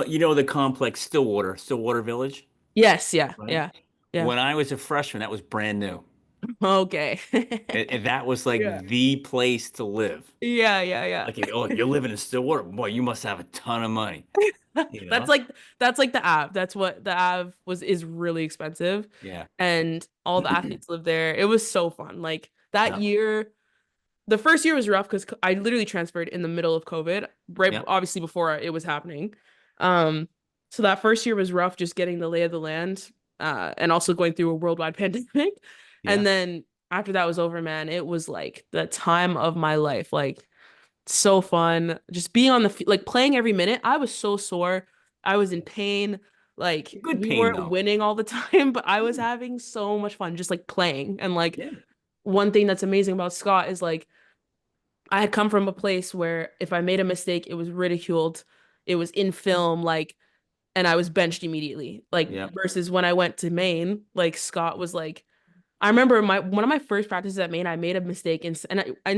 you know the complex Stillwater Village, Yes, yeah, right? yeah, yeah. When I was a freshman, that was brand new. Okay. And that was Yeah. like the place to live. Yeah, yeah, yeah. Like, oh, you're living in Stillwater, boy, you must have a ton of money, you That's know? like that's like the Ave. That's what the Ave is really expensive. Yeah. And all the athletes live there. It was so fun. Like that Yeah. year, the first year was rough because I literally transferred in the middle of COVID, right Yeah. obviously before it was happening. Um, so that first year was rough just getting the lay of the land, and also going through a worldwide pandemic. Yeah. And then after that was over, man, it was like the time of my life. Like so fun. Just being on like playing every minute. I was so sore. I was in pain. Like Good we pain weren't though. winning all the time, but I was Yeah. having so much fun just like playing. And like Yeah. one thing that's amazing about Scott is like I had come from a place where if I made a mistake, it was ridiculed. It was in film, like, and I was benched immediately. Like Yeah. versus when I went to Maine, like Scott was like, I remember my one of my first practices at Maine, I made a mistake in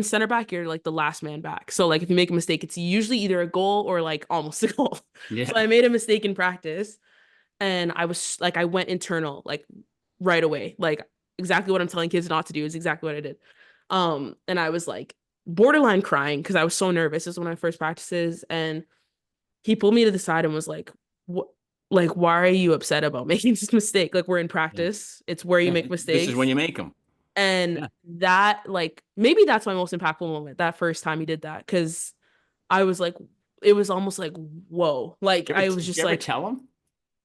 center back, you're like the last man back. So like if you make a mistake, it's usually either a goal or like almost a goal. So Yeah. I made a mistake in practice and I was like I went internal like right away. Like exactly what I'm telling kids not to do is exactly what I did. And I was like borderline crying because I was so nervous. This was one of my first practices and he pulled me to the side and was like, "What? Like, why are you upset about making this mistake? Like, we're in Yeah. practice. It's where you Yeah. make This is when mistakes." you make them. And Yeah. that, like, maybe that's my most impactful moment, that first time he did that. Cause I was like, it was almost like, whoa. Like, I was Did you just ever like, tell them?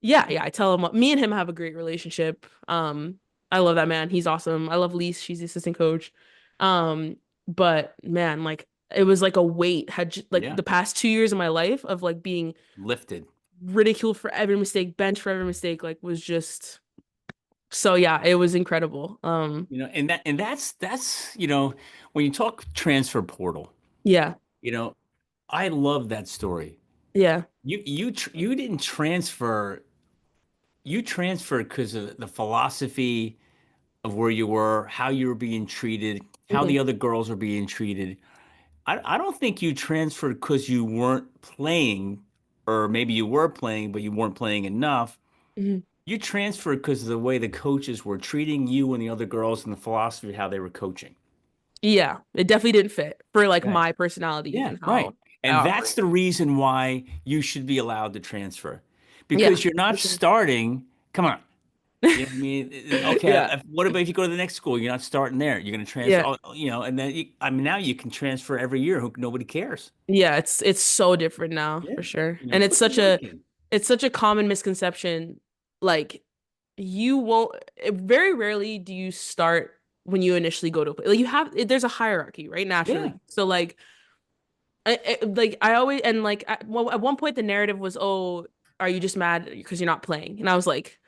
yeah, yeah. I tell him, me and him have a great relationship. I love that man. He's awesome. I love Lise. She's the assistant coach. But man, like, it was like a weight like Yeah. the past 2 years of my life of like being Lifted. ridiculed for every mistake, bench for every mistake, like was just so yeah, it was incredible. And that's when you talk transfer portal, Yeah, you know, I love that story. yeah, You didn't transfer. You transferred because of the philosophy of where you were, how you were being treated, how hmm the other girls were being treated. I don't think you transferred because you weren't playing, or maybe you were playing, but you weren't playing enough. hmm You transferred because of the way the coaches were treating you and the other girls and the philosophy of how they were coaching. yeah. It definitely didn't fit for like Right. my personality Yeah, and right. how I And that's operate. the reason why you should be allowed to transfer Yeah, because you're for not sure. starting. Come on. You know what I mean? Okay, Yeah, what about if you go to the next school? You're not starting there. You're going to transfer, yeah, and then I mean, now you can transfer every year. Nobody cares. yeah. It's so different now Yeah, for sure, and put the work in. it's such a common misconception. Like you won't. Very rarely do you start when you initially go to a place. Like you have, there's a hierarchy, right? Yeah, Naturally. So like like I always and like at one point the narrative was, oh, are you just mad because you're not playing? And I was like,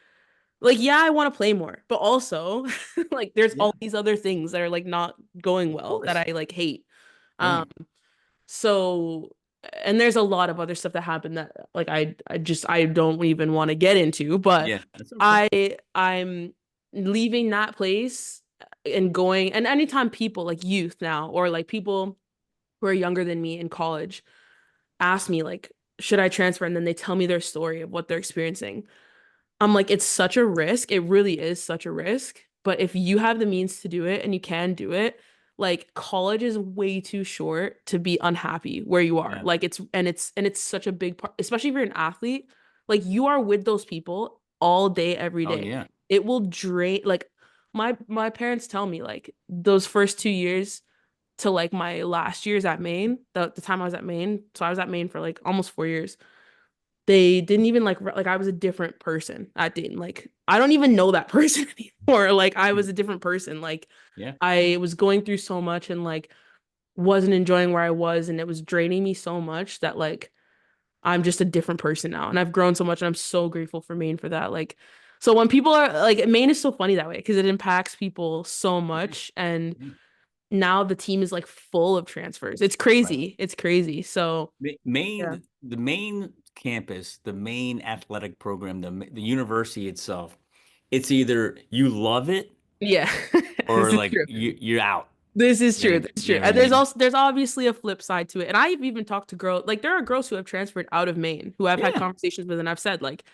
yeah, I want to play more, but also like there's Yeah, all these other things that are like not going of well that course. I like hate. Um, Right. so and there's a lot of other stuff that happened that like I don't even want to get into, but Yeah, that's okay. I'm leaving that place and going, and anytime people like youth now or like people who are younger than me in college ask me like should I transfer, and then they tell me their story of what they're experiencing, I'm like, it's such a risk. It really is such a risk. But if you have the means to do it and you can do it, like college is way too short to be unhappy where you are. Yeah. Like it's such a big part, especially if you're an athlete. Like you are with those people all day, every Oh day. yeah. It will drain, like my parents tell me like those first 2 years to like my last years at Maine, the time I was at Maine. So I was at Maine for like almost 4 years. They didn't even like I was a different person at Dayton. Like I don't even know that person anymore. Like I was a different person. Like Yeah. I was going through so much and like wasn't enjoying where I was, and it was draining me so much that like I'm just a different person now. And I've grown so much, and I'm so grateful for Maine for that. Like so when people are like Maine is so funny that way because it impacts people so Yeah. much, and Yeah. now the team is like full of transfers. It's Right. crazy. It's crazy. So yeah. Maine, the main campus, the main athletic program, the university itself, it's either you love it Yeah. This or is like true. you're out. This is You true. know, This is you true. know what I And there's mean? also there's obviously a flip side to it. And I've even talked to girls, like there are girls who have transferred out of Maine who I've had Yeah. conversations with, and I've said like,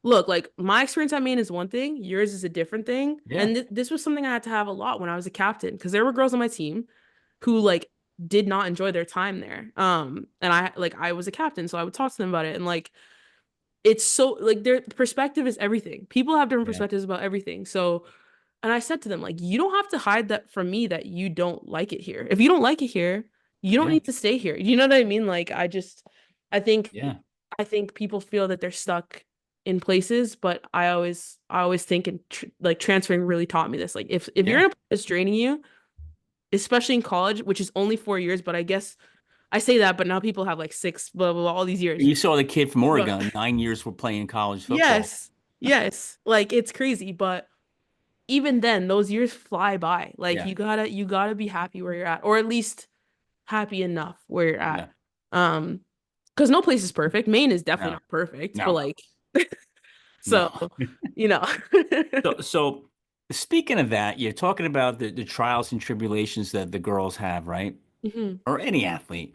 look, like my experience at Maine is one thing, yours is a different thing. Yeah. And this was something I had to have a lot when I was a captain because there were girls on my team who like did not enjoy their time there. And I was a captain, so I would talk to them about it, and like it's so like their perspective is everything. People have different Yeah. perspectives about everything. So and I said to them, like, you don't have to hide that from me that you don't like it here. If you don't like it here, you don't Yeah. need to stay here. You know what I mean? Like, I think, Yeah. I think people feel that they're stuck in places, but I always think, and like transferring really taught me this. Like, if you're Yeah. in a place that's draining you, especially in college, which is only 4 years, but I guess I say that, but now people have like six, blah blah blah, all these years. You saw the kid from But Oregon, 9 years for playing college football. yes, yes, like it's crazy, but even then, those years fly by. Like Yeah. you gotta be happy where you're at, or at least happy enough where you're at. Yeah. Um, because no place is perfect. Maine is definitely No. not perfect, but No. like so, No. you know. So speaking of that, you're talking about the trials and tribulations that the girls have, right? Mhm, Or any athlete.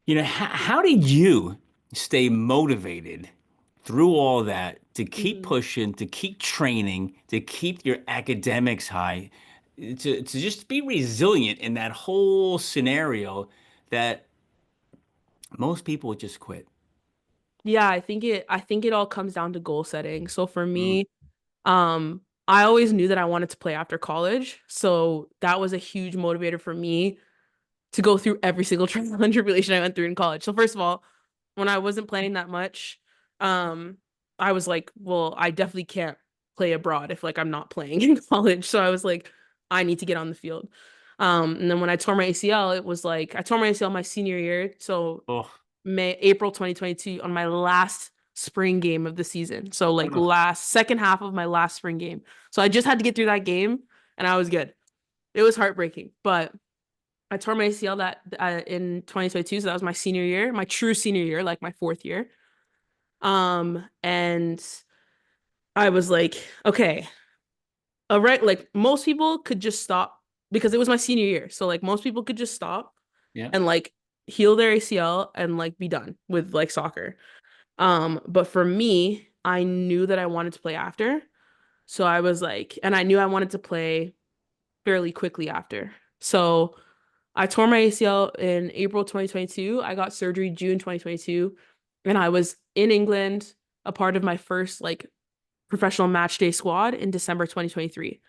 How did you stay motivated through all that to keep mhm. pushing, to keep training, to keep your academics high, to just be resilient in that whole scenario that most people would just quit? Yeah, I think it all comes down to goal setting. So for Mm, me, I always knew that I wanted to play after college. So that was a huge motivator for me to go through every single trial and tribulation I went through in college. So first of all, when I wasn't playing that much, um, I was like, well, I definitely can't play abroad if like I'm not playing in college. So I was like, I need to get on the field. And then when I tore my ACL, it was like I tore my ACL my senior year. So oh, April 2022 on my last spring game of the season. So like ugh, last second half of my last spring game. So I just had to get through that game and I was good. It was heartbreaking, but I tore my ACL that in 2022, so that was my senior year, my true senior year, like my fourth year. And I was like, okay, all right, like most people could just stop because it was my senior year. So like most people could just stop yeah, and like heal their ACL and like be done with like soccer. But for me, I knew that I wanted to play after. So I was like, and I knew I wanted to play fairly quickly after. So I tore my ACL in April 2022. I got surgery June 2022, and I was in England, a part of my first like professional match day squad in December 2023.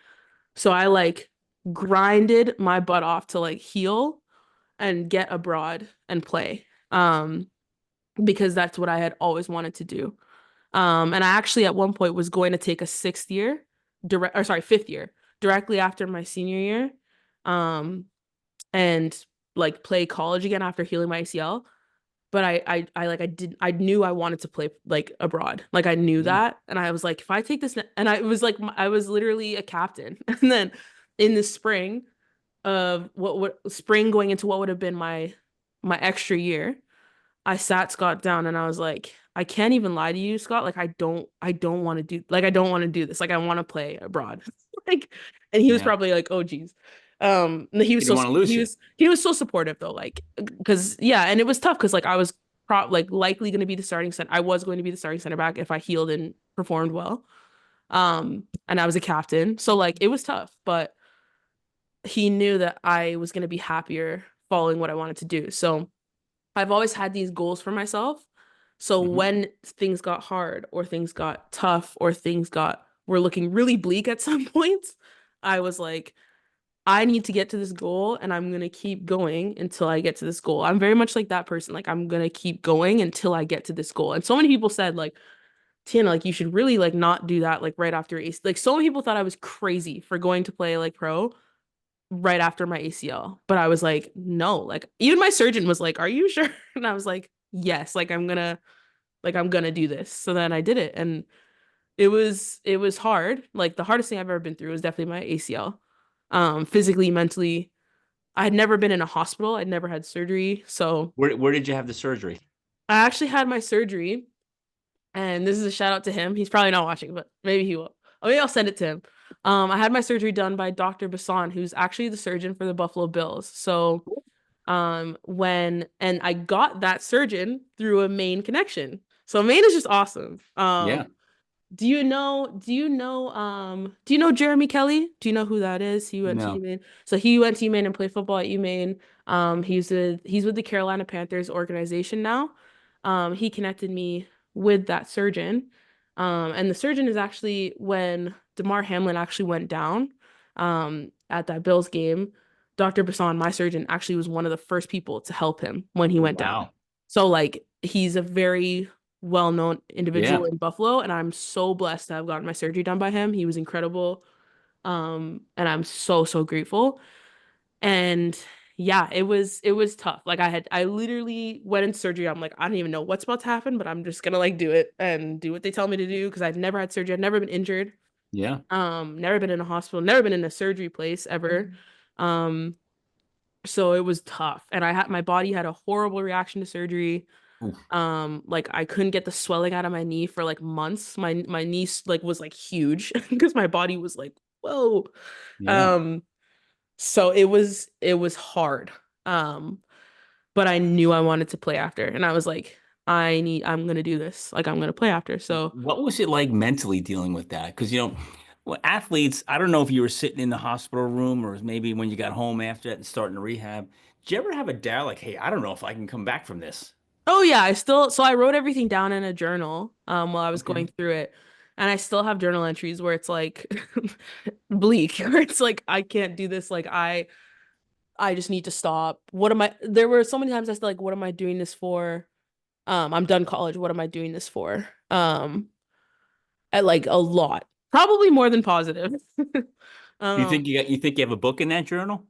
So I like grinded my butt off to like heal and get abroad and play. Because that's what I had always wanted to do. And I actually at one point was going to take a sixth year, direct or sorry, fifth year, directly after my senior year. Um, and like play college again after healing my ACL. but I knew I wanted to play like abroad. Like I knew Yeah. that. And I was like, if I take this, and I it was like, I was literally a captain. And then in the spring of what spring going into what would have been my extra year, I sat Scott down and I was like, I can't even lie to you, Scott. Like I don't want to do like I don't want to do this. Like I want to play abroad. Like, and he was Yeah. probably like, oh geez. And He didn't want to lose you. he was so supportive though, like because yeah, and it was tough because like I was like likely going to be the starting center. I was going to be the starting center back if I healed and performed well. And I was a captain. So like it was tough, but he knew that I was going to be happier following what I wanted to do. So I've always had these goals for myself. So Hmm. when things got hard or things got tough or things got were looking really bleak at some points, I was like, I need to get to this goal and I'm gonna keep going until I get to this goal. I'm very much like that person. Like I'm gonna keep going until I get to this goal. And so many people said like, Tiana, like you should really like not do that like right after ACL. Like so many people thought I was crazy for going to play like pro right after my ACL. But I was like, no, like even my surgeon was like, are you sure? And I was like, yes, like I'm gonna do this. So then I did it and it was hard. Like the hardest thing I've ever been through was definitely my ACL. Physically, mentally. I had never been in a hospital. I'd never had surgery. So Where did you have the surgery? I actually had my surgery, and this is a shout out to him. He's probably not watching, but maybe he will. Oh, maybe I'll send it to him. I had my surgery done by Dr. Bassan, who's actually the surgeon for the Buffalo Bills. So when and I got that surgeon through a Maine connection. So Maine is just awesome. Yeah. Do you know Jeremy Kelly? Do you know who that is? He went to No. UMaine. So he went to UMaine and played football at UMaine. He's with the Carolina Panthers organization now. He connected me with that surgeon. And the surgeon is actually when DeMar Hamlin actually went down at that Bills game, Dr. Bassan, my surgeon, actually was one of the first people to help him when he Oh, went down. wow. So like he's a very well-known individual Yeah. in Buffalo, and I'm so blessed to have gotten my surgery done by him. He was incredible. And I'm so grateful. And yeah, it was tough. Like I literally went in surgery. I'm like, I don't even know what's about to happen, but I'm just gonna like do it and do what they tell me to do because I've never had surgery. I've never been injured. Yeah. Never been in a hospital, never been in a surgery place ever. Um, so it was tough. And my body had a horrible reaction to surgery. Oof. Like I couldn't get the swelling out of my knee for like months. My knee like was like huge because my body was like, whoa. Yeah. Um, so it was hard. Um, but I knew I wanted to play after, and I was like, I'm gonna do this. Like I'm gonna play after. So What was it like mentally dealing with that? Because, well, athletes, I don't know if you were sitting in the hospital room or maybe when you got home after that and starting to rehab. Did you ever have a doubt like, hey, I don't know if I can come back from this? oh yeah, I wrote everything down in a journal while I was Okay. going through it. And I still have journal entries where it's like bleak, where it's like I can't do this. Like I just need to stop. What am I there were so many times I was like, what am I doing this for? I'm done college. What am I doing this for? At like a lot. Probably more than positive. Um You think you have a book in that journal?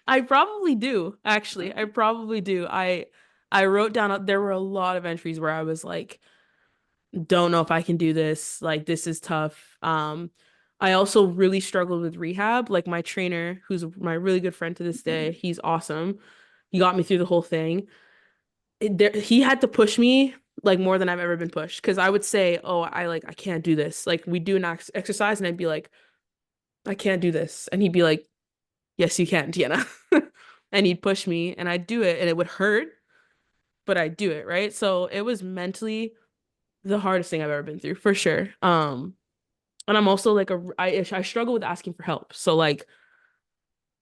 I probably do, actually. I probably do. I wrote down there were a lot of entries where I was like, don't know if I can do this. Like this is tough. I also really struggled with rehab. Like my trainer, who's my really good friend to this day, he's awesome. He got me through the whole thing. He had to push me like more than I've ever been pushed because I would say, "Oh, I can't do this." Like we do an exercise and I'd be like, "I can't do this." And he'd be like, "Yes, you can, Tiana." And he'd push me and I'd do it and it would hurt, but I'd do it, right? So it was mentally the hardest thing I've ever been through, for sure. And I'm also like I struggle with asking for help. So like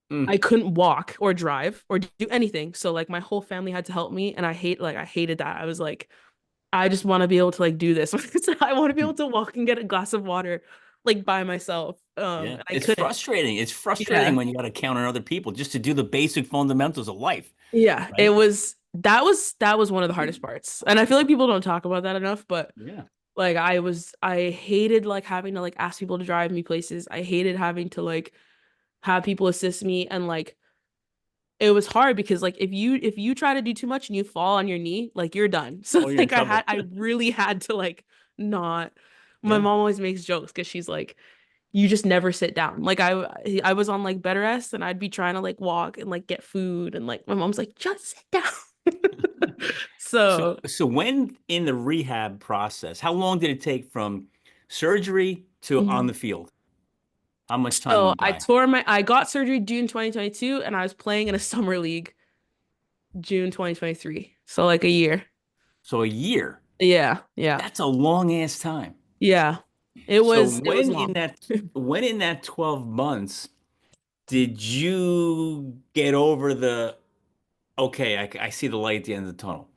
I Mm. couldn't walk or drive or do anything. So like my whole family had to help me and I hated that. I was like I just want to be able to like do this. I want to be able to walk and get a glass of water like by myself. Yeah. And I It's couldn't. frustrating. It's frustrating Yeah. when you got to count on other people just to do the basic fundamentals of life, Yeah. right? That was one of the hardest parts. And I feel like people don't talk about that enough, but Yeah. like I hated like having to like ask people to drive me places. I hated having to like have people assist me and like it was hard because like if you try to do too much and you fall on your knee, like you're done. So Oh, you're in like trouble. I really had to like not. My Yeah. mom always makes jokes because she's like, you just never sit down. Like I was on like bed rest and I'd be trying to like walk and like get food and like my mom's like, just sit down. So, So so when in the rehab process, how long did it take from surgery to on mhm. the field? How much time So went by? I got surgery June 2022 and I was playing in a summer league June 2023. So like a year. So a year. Yeah, yeah. That's a long ass time. Yeah. It So was long. when in that 12 months did you get over the okay, I see the light at the end of the tunnel.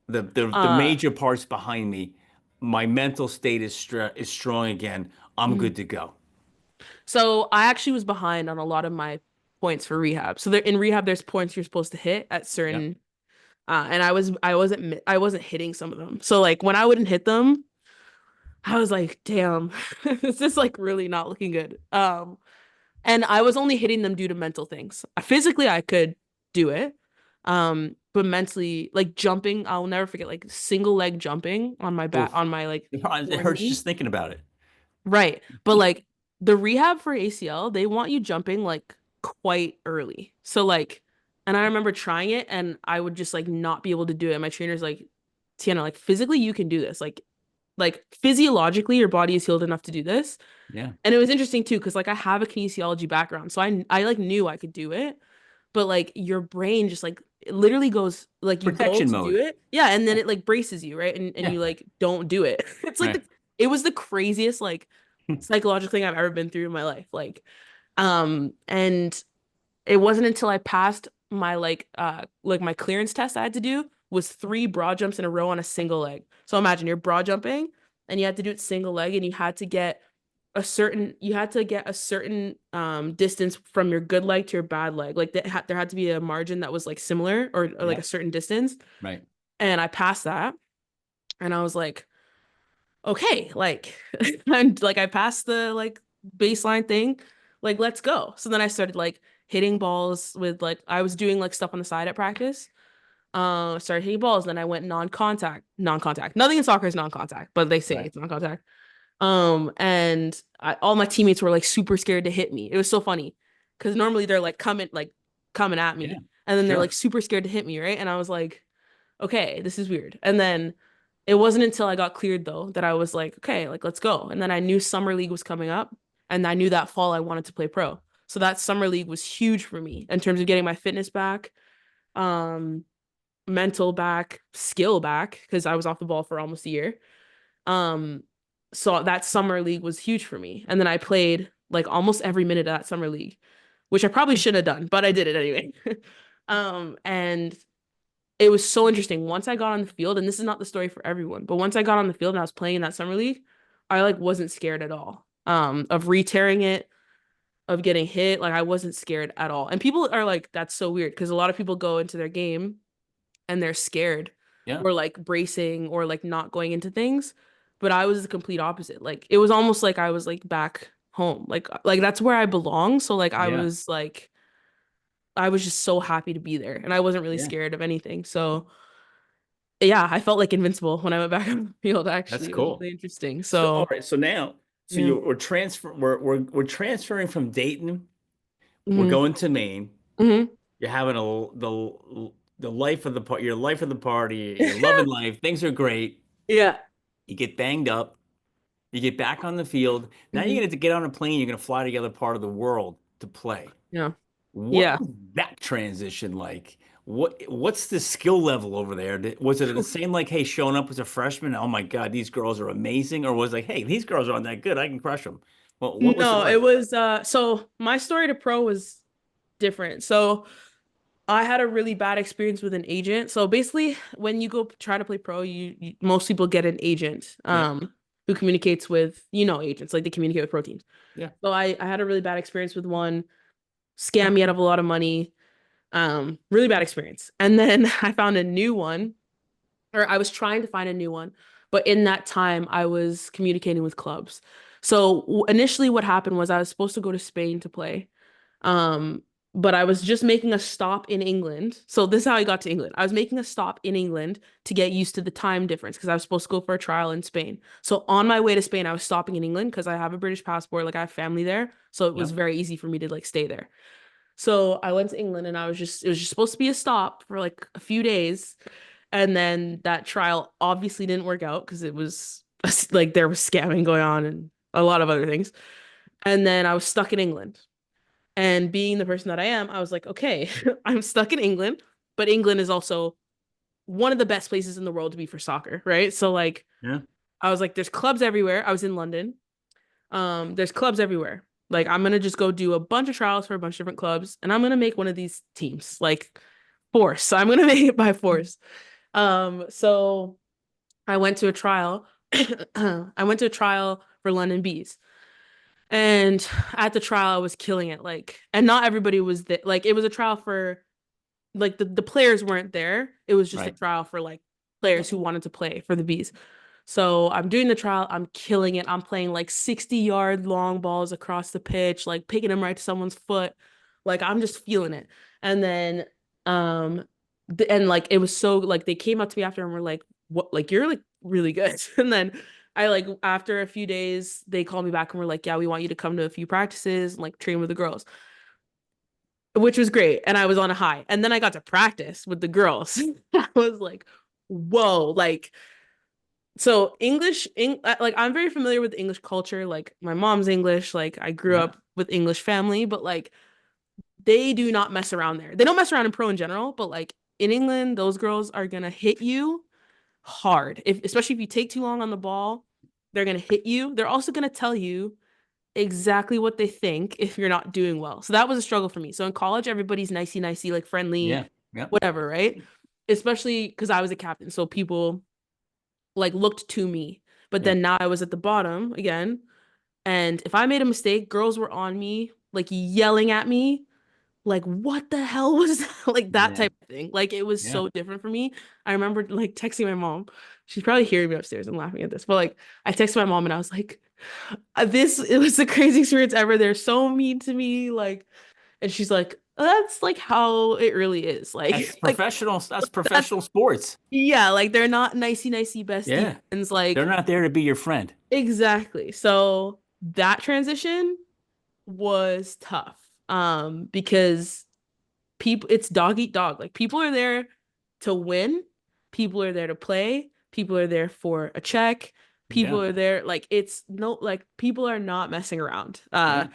The Uh major parts behind me, my mental state is strong again. I'm mhm. good to go. So I actually was behind on a lot of my points for rehab. So there in rehab there's points you're supposed to hit at Yeah. certain and I wasn't hitting some of them. So like when I wouldn't hit them, I was like, damn, this is like really not looking good. And I was only hitting them due to mental things. Physically, I could do it. But mentally, like jumping, I'll never forget like single leg jumping on my back Oof. on my like It sore hurts knee. just thinking about it. Right. But like the rehab for ACL, they want you jumping like quite early. So like, and I remember trying it and I would just like not be able to do it. My trainer's like, Tiana, like physically you can do this. Like physiologically, your body is healed enough to do this. Yeah. And it was interesting too, because like I have a kinesiology background. So I like knew I could do it, but like your brain just like it literally goes like you go Protection to do mode. it. Yeah, and then Yeah. it like braces you, right? And Yeah. you like don't do it. It's like Right. it was the craziest like psychological thing I've ever been through in my life. And it wasn't until I passed my like my clearance test I had to do was three broad jumps in a row on a single leg. So imagine you're broad jumping and you had to do it single leg and you had to get a certain distance from your good leg to your bad leg. Like there had to be a margin that was like similar or like Yeah. a certain distance. Right. And I passed that and I was like, okay, like and like I passed the like baseline thing, like let's go. So then I started like hitting balls with like I was doing like stuff on the side at practice. Started hitting balls, then I went non-contact. Nothing in soccer is non-contact, but they say Right. it's non-contact. And all my teammates were like super scared to hit me. It was so funny because normally they're coming at Yeah. me, and then they're like Sure. super scared to hit me, right? And I was like, okay, this is weird. And then it wasn't until I got cleared though that I was like, okay, like let's go. And then I knew summer league was coming up, and I knew that fall I wanted to play pro. So that summer league was huge for me in terms of getting my fitness back, um, mental back, skill back because I was off the ball for almost a year. Um, so that summer league was huge for me. And then I played like almost every minute of that summer league, which I probably shouldn't have done, but I did it anyway. And it was so interesting. Once I got on the field, and this is not the story for everyone, but once I got on the field and I was playing in that summer league, I like wasn't scared at all. Of re-tearing it, of getting hit. Like I wasn't scared at all. And people are like, that's so weird because a lot of people go into their game and they're scared Yeah. or like bracing or like not going into things. But I was the complete opposite. Like it was almost like I was like back home. Like that's where I belong. So like Yeah. I was just so happy to be there and I wasn't really Yeah. scared of anything. So yeah, I felt like invincible when I went back on the field That's actually. It was cool. really interesting. So all So right. So now, so yeah. we're transferring from Dayton. We're Hmm. going to Maine. Hmm. You're having the life of the part. Your life of the party. You're loving life. Things are great. Yeah. You get banged up. You get back on the field. Now you're Hmm. going to get on a plane. You're going to fly to the other part of the world to play. Yeah. What Yeah. was that transition like? What's the skill level over there? Was it the same like, hey, showing up as a freshman? Oh my God, these girls are amazing, or was it like, hey, these girls aren't that good. I can crush them. Well, what was it No, it like? was so my story to pro was different. So I had a really bad experience with an agent. So basically, when you go try to play pro, most people get an agent Yeah, who communicates with, agents, like they communicate with pro teams. yeah, So I had a really bad experience with one, scam me out of a lot of money, really bad experience. And then I found a new one, or I was trying to find a new one, but in that time I was communicating with clubs. So initially what happened was I was supposed to go to Spain to play. Um, but I was just making a stop in England. So this is how I got to England. I was making a stop in England to get used to the time difference because I was supposed to go for a trial in Spain. So on my way to Spain, I was stopping in England because I have a British passport, like I have family there. So it was Yep. very easy for me to like stay there. So I went to England and it was just supposed to be a stop for like a few days. And then that trial obviously didn't work out because it was like there was scamming going on and a lot of other things. And then I was stuck in England. And being the person that I am, I was like, okay, I'm stuck in England, but England is also one of the best places in the world to be for soccer, right? So like Yeah. I was like, there's clubs everywhere. I was in London. There's clubs everywhere. Like I'm gonna just go do a bunch of trials for a bunch of different clubs, and I'm gonna make one of these teams, like force. So I'm gonna make it by force. So I went to a trial. I went to a trial for London Bees. And at the trial, I was killing it. Like, and not everybody was there. Like, it was a trial for like the players weren't there. It was just a Right. trial for like players who wanted to play for the bees. So I'm doing the trial, I'm killing it. I'm playing like 60-yard long balls across the pitch, like picking them right to someone's foot. Like I'm just feeling it. And then and like it was so like they came up to me after and were like, what, like you're like really good. And then I like after a few days, they called me back and were like, yeah, we want you to come to a few practices and like train with the girls, which was great. And I was on a high. And then I got to practice with the girls. I was like, whoa, like so like I'm very familiar with English culture. Like my mom's English, like I grew Yeah. up with English family, but like they do not mess around there. They don't mess around in pro in general, but like in England, those girls are gonna hit you hard. If especially if you take too long on the ball, they're gonna hit you. They're also gonna tell you exactly what they think if you're not doing well. So that was a struggle for me. So in college, everybody's nicey nicey, like friendly, Yeah. Yep. whatever, right? Especially because I was a captain. So people like looked to me. But Yep. then now I was at the bottom again. And if I made a mistake, girls were on me, like yelling at me, like, what the hell was that? Like that Yeah. type of thing. Like it was Yeah. so different for me. I remember like texting my mom. She's probably hearing me upstairs. I'm laughing at this. But like I texted my mom and I was like, this it was the craziest experience ever. They're so mean to me. Like, and she's like, that's like how it really is. That's Like, like professional. That's that's professional sports. yeah, like they're not nicey nicey bestie Yeah. friends. They're Like not there to be your friend. exactly. So that transition was tough. Because people it's dog eat dog. Like people are there to win, people are there to play, people are there for a check, people Yeah. are there like it's no like people are not messing around. Yeah.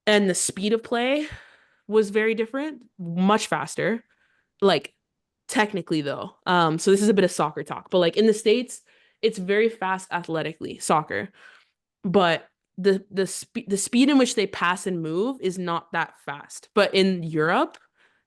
And the speed of play was very different, much faster. Like technically though. So this is a bit of soccer talk, but like in the States, it's very fast athletically, soccer. But the speed in which they pass and move is not that fast. But in Europe,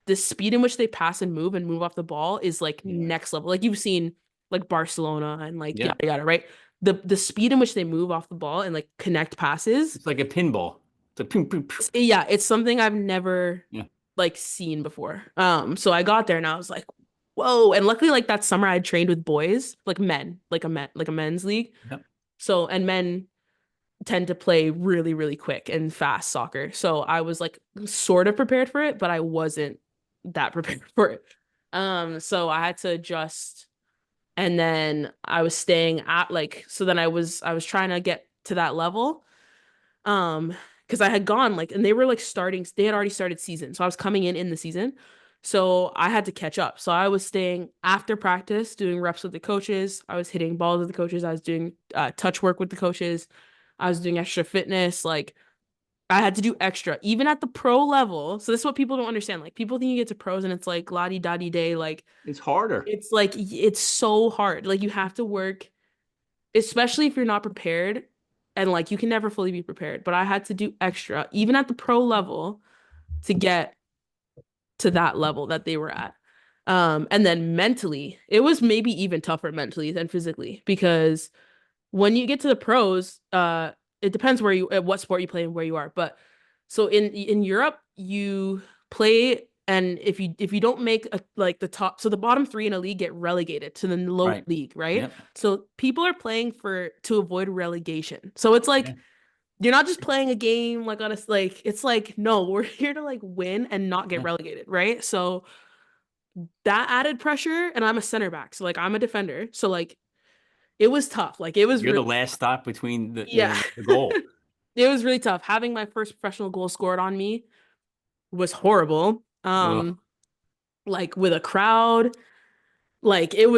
the speed in which they pass and move off the ball is like Yeah. next level. Like you've seen like Barcelona and like Yeah. yada yada, right? The speed in which they move off the ball and like connect passes, It's like a pinball. It's like ping, ping, ping. yeah, it's something I've never Yeah. like seen before. So I got there and I was like, whoa. And luckily, like that summer I had trained with boys, like men, like a men's league. Yep. So and men tend to play really, really quick and fast soccer. So I was like sort of prepared for it, but I wasn't that prepared for it. So I had to adjust. And then I was staying at like so then I was trying to get to that level. Um, because I had gone like and they were like starting, they had already started season. So I was coming in the season. So I had to catch up. So I was staying after practice, doing reps with the coaches. I was hitting balls with the coaches. I was doing touch work with the coaches. I was doing extra fitness. Like I had to do extra, even at the pro level. So this is what people don't understand. Like people think you get to pros and it's like la di da di day. Like It's harder. it's like it's so hard. Like you have to work, especially if you're not prepared. And like you can never fully be prepared. But I had to do extra, even at the pro level, to get to that level that they were at. And then mentally, it was maybe even tougher mentally than physically because when you get to the pros, it depends where you at what sport you play and where you are. But so in Europe, you play and if you don't make a, like the top, so the bottom three in a league get relegated to the low Right. league, right? Yep. So people are playing for to avoid relegation. So it's like Yeah. You're not just playing a game like on a like it's like no, we're here to like win and not get Yeah. relegated, right? So that added pressure, and I'm a center back, so like I'm a defender, so like it was tough. Like it was You're really the last stop between yeah, the goal. it was really tough. Having my first professional goal scored on me was horrible. Ugh. Like with a crowd, like it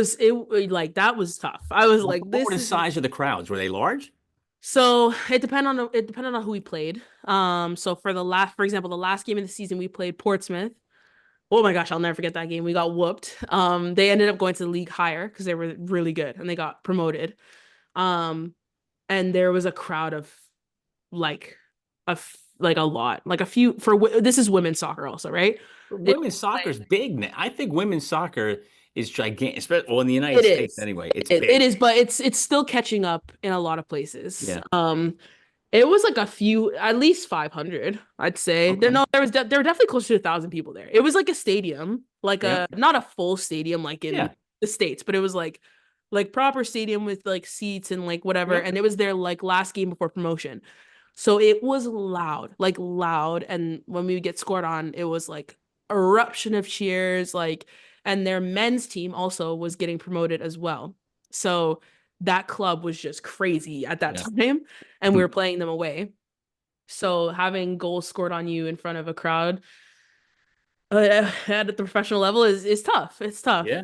like that was tough. I was What, like, what were this the is size of the crowds? Were they large? so it depended on who we played. So for for example, the last game of the season we played Portsmouth. Oh my gosh, I'll never forget that game. We got whooped. They ended up going to the league higher because they were really good and they got promoted. Um, and there was a crowd of like like a lot, like a few this is women's soccer also, right? It Women's soccer is big now. I think women's soccer is gigantic, especially well, in the it United States is. anyway. It's It big. is, but it's still catching up in a lot of places. Yeah. It was like a few, at least 500, I'd say. There, Okay. no, there were definitely close to 1,000 people there. It was like a stadium, like Yeah. a not a full stadium like in Yeah. the States, but it was like proper stadium with like seats and like whatever. Yep. And it was their like last game before promotion. So it was loud, like loud. And when we would get scored on, it was like eruption of cheers, like, and their men's team also was getting promoted as well. So that club was just crazy at that Yeah. time, and we Hmm. were playing them away. So having goals scored on you in front of a crowd at the professional level is tough. It's tough. Yeah.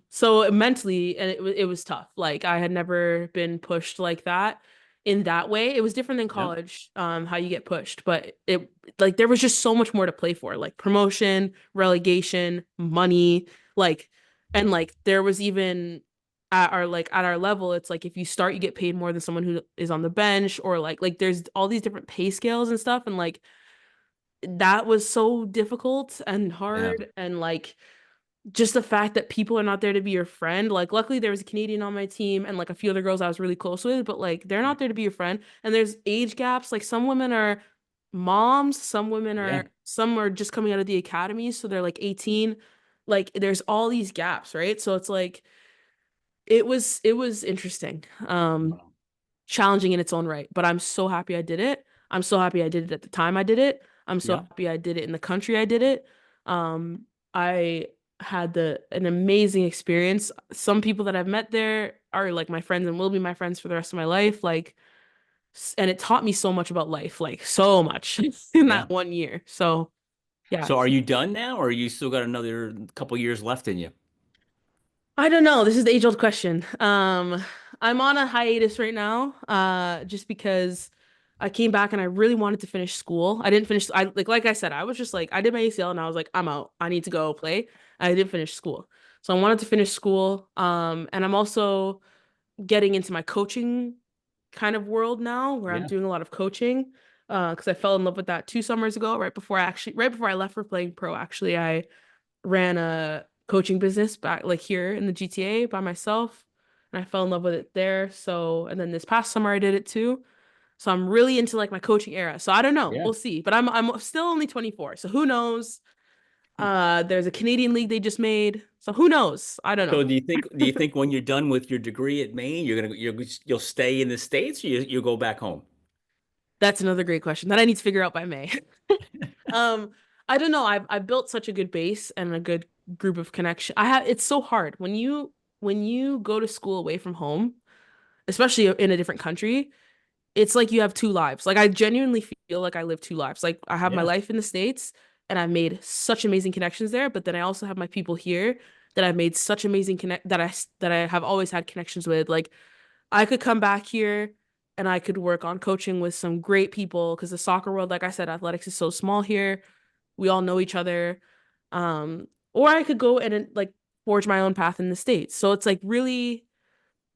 So mentally, and it was tough. Like I had never been pushed like that in that way. It was different than Yeah. college, how you get pushed, but it like there was just so much more to play for, like promotion, relegation, money, like, and like there was even at our level, it's like if you start, you get paid more than someone who is on the bench, or like there's all these different pay scales and stuff, and like that was so difficult and Yeah. hard, and like just the fact that people are not there to be your friend. Like, luckily there was a Canadian on my team and like a few other girls I was really close with, but like they're not there to be your friend. And there's age gaps. Like some women are moms, Yeah. some are just coming out of the academy, so they're like 18. Like there's all these gaps, right? So it's like it was interesting. Wow. Challenging in its own right, but I'm so happy I did it. I'm so happy I did it at the time I did it. I'm so Yeah. happy I did it in the country I did it. I had an amazing experience. Some people that I've met there are like my friends and will be my friends for the rest of my life. Like, and it taught me so much about life, like so much in Yeah. that 1 year. So yeah, So are you done now, or you still got another couple years left in you? I don't know. This is the age-old question. I'm on a hiatus right now, just because I came back and I really wanted to finish school. I didn't finish. Like I said, I was just like I did my ACL and I was like I'm out. I need to go play. I didn't finish school, so I wanted to finish school. And I'm also getting into my coaching kind of world now, where I'm Yeah. doing a lot of coaching. Because I fell in love with that 2 summers ago, right before I left for playing pro. Actually, I ran a coaching business back like here in the GTA by myself, and I fell in love with it there. So, and then this past summer I did it too. So I'm really into like my coaching era. So I don't know. Yeah. We'll see. But I'm still only 24. So who knows? There's a Canadian league they just made. So who knows? I don't know. So do you think when you're done with your degree at Maine, you'll stay in the States, or you'll go back home? That's another great question that I need to figure out by May. Um, I don't know. I've built such a good base and a good group of connection. It's so hard when you go to school away from home, especially in a different country. It's like you have two lives. Like I genuinely feel like I live two lives. Like I have my Yeah. life in the States and I've made such amazing connections there, but then I also have my people here that I've made such amazing connect that I have always had connections with. Like I could come back here and I could work on coaching with some great people because the soccer world, like I said, athletics is so small here. We all know each other. Or I could go and like forge my own path in the States. So it's like really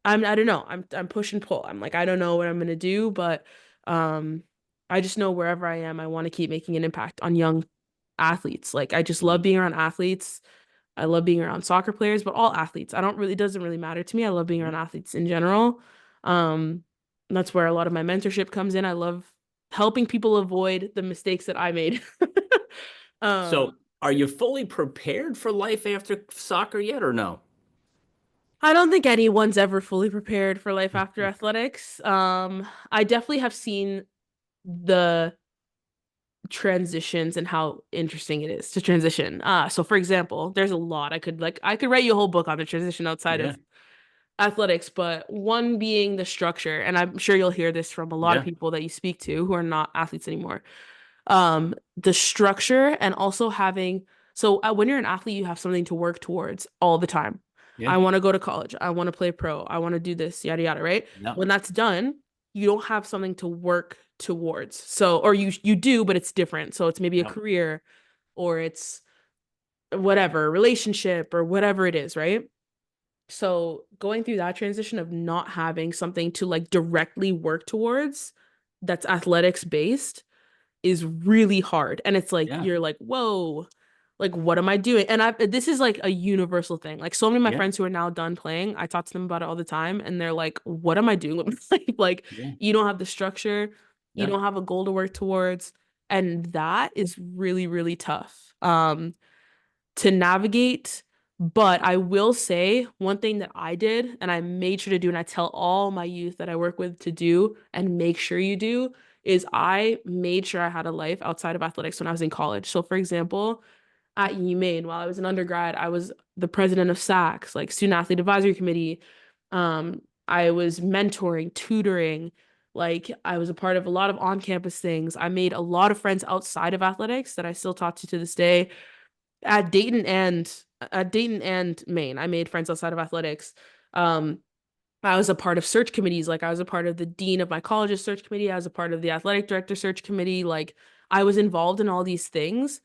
I don't know. I'm push and pull. I'm like I don't know what I'm gonna do, but um I just know wherever I am, I want to keep making an impact on young athletes. Like I just love being around athletes. I love being around soccer players, but all athletes. I don't really it doesn't really matter to me. I love being around athletes in general. Um that's where a lot of my mentorship comes in. I love helping people avoid the mistakes that I made. So Um are you fully prepared for life after soccer yet, or no? I don't think anyone's ever fully prepared for life after athletics. I definitely have seen the transitions and how interesting it is to transition. So for example, there's a lot I could write you a whole book on the transition outside Yeah, of athletics, but one being the structure, and I'm sure you'll hear this from a lot of yeah, people that you speak to who are not athletes anymore. The structure and also having when you're an athlete, you have something to work towards all the time. yeah, I want to go to college. I want to play pro. I want to do this, yada yada, right? yeah, When that's done, you don't have something to work towards. So, or you do, but it's different. So it's maybe a yeah, career or it's whatever, relationship or whatever it is, right? So going through that transition of not having something to like directly work towards that's athletics based is really hard. And it's like yeah, you're like, whoa, like what am I doing? And I this is like a universal thing. Like so many of my yeah, friends who are now done playing, I talk to them about it all the time, and they're like, what am I doing with my life? Like yeah, you don't have the structure, you yeah. don't have a goal to work towards, and that is really, really tough. To navigate. But I will say one thing that I did and I made sure to do, and I tell all my youth that I work with to do and make sure you do, is I made sure I had a life outside of athletics when I was in college. So, for example, at U Maine, while I was an undergrad, I was the president of SACs, like Student Athlete Advisory Committee. I was mentoring, tutoring, like I was a part of a lot of on-campus things. I made a lot of friends outside of athletics that I still talk to this day at Dayton and Maine. I made friends outside of athletics. Um, I was a part of search committees. Like I was a part of the dean of my college's search committee. I was a part of the athletic director search committee. Like I was involved in all these things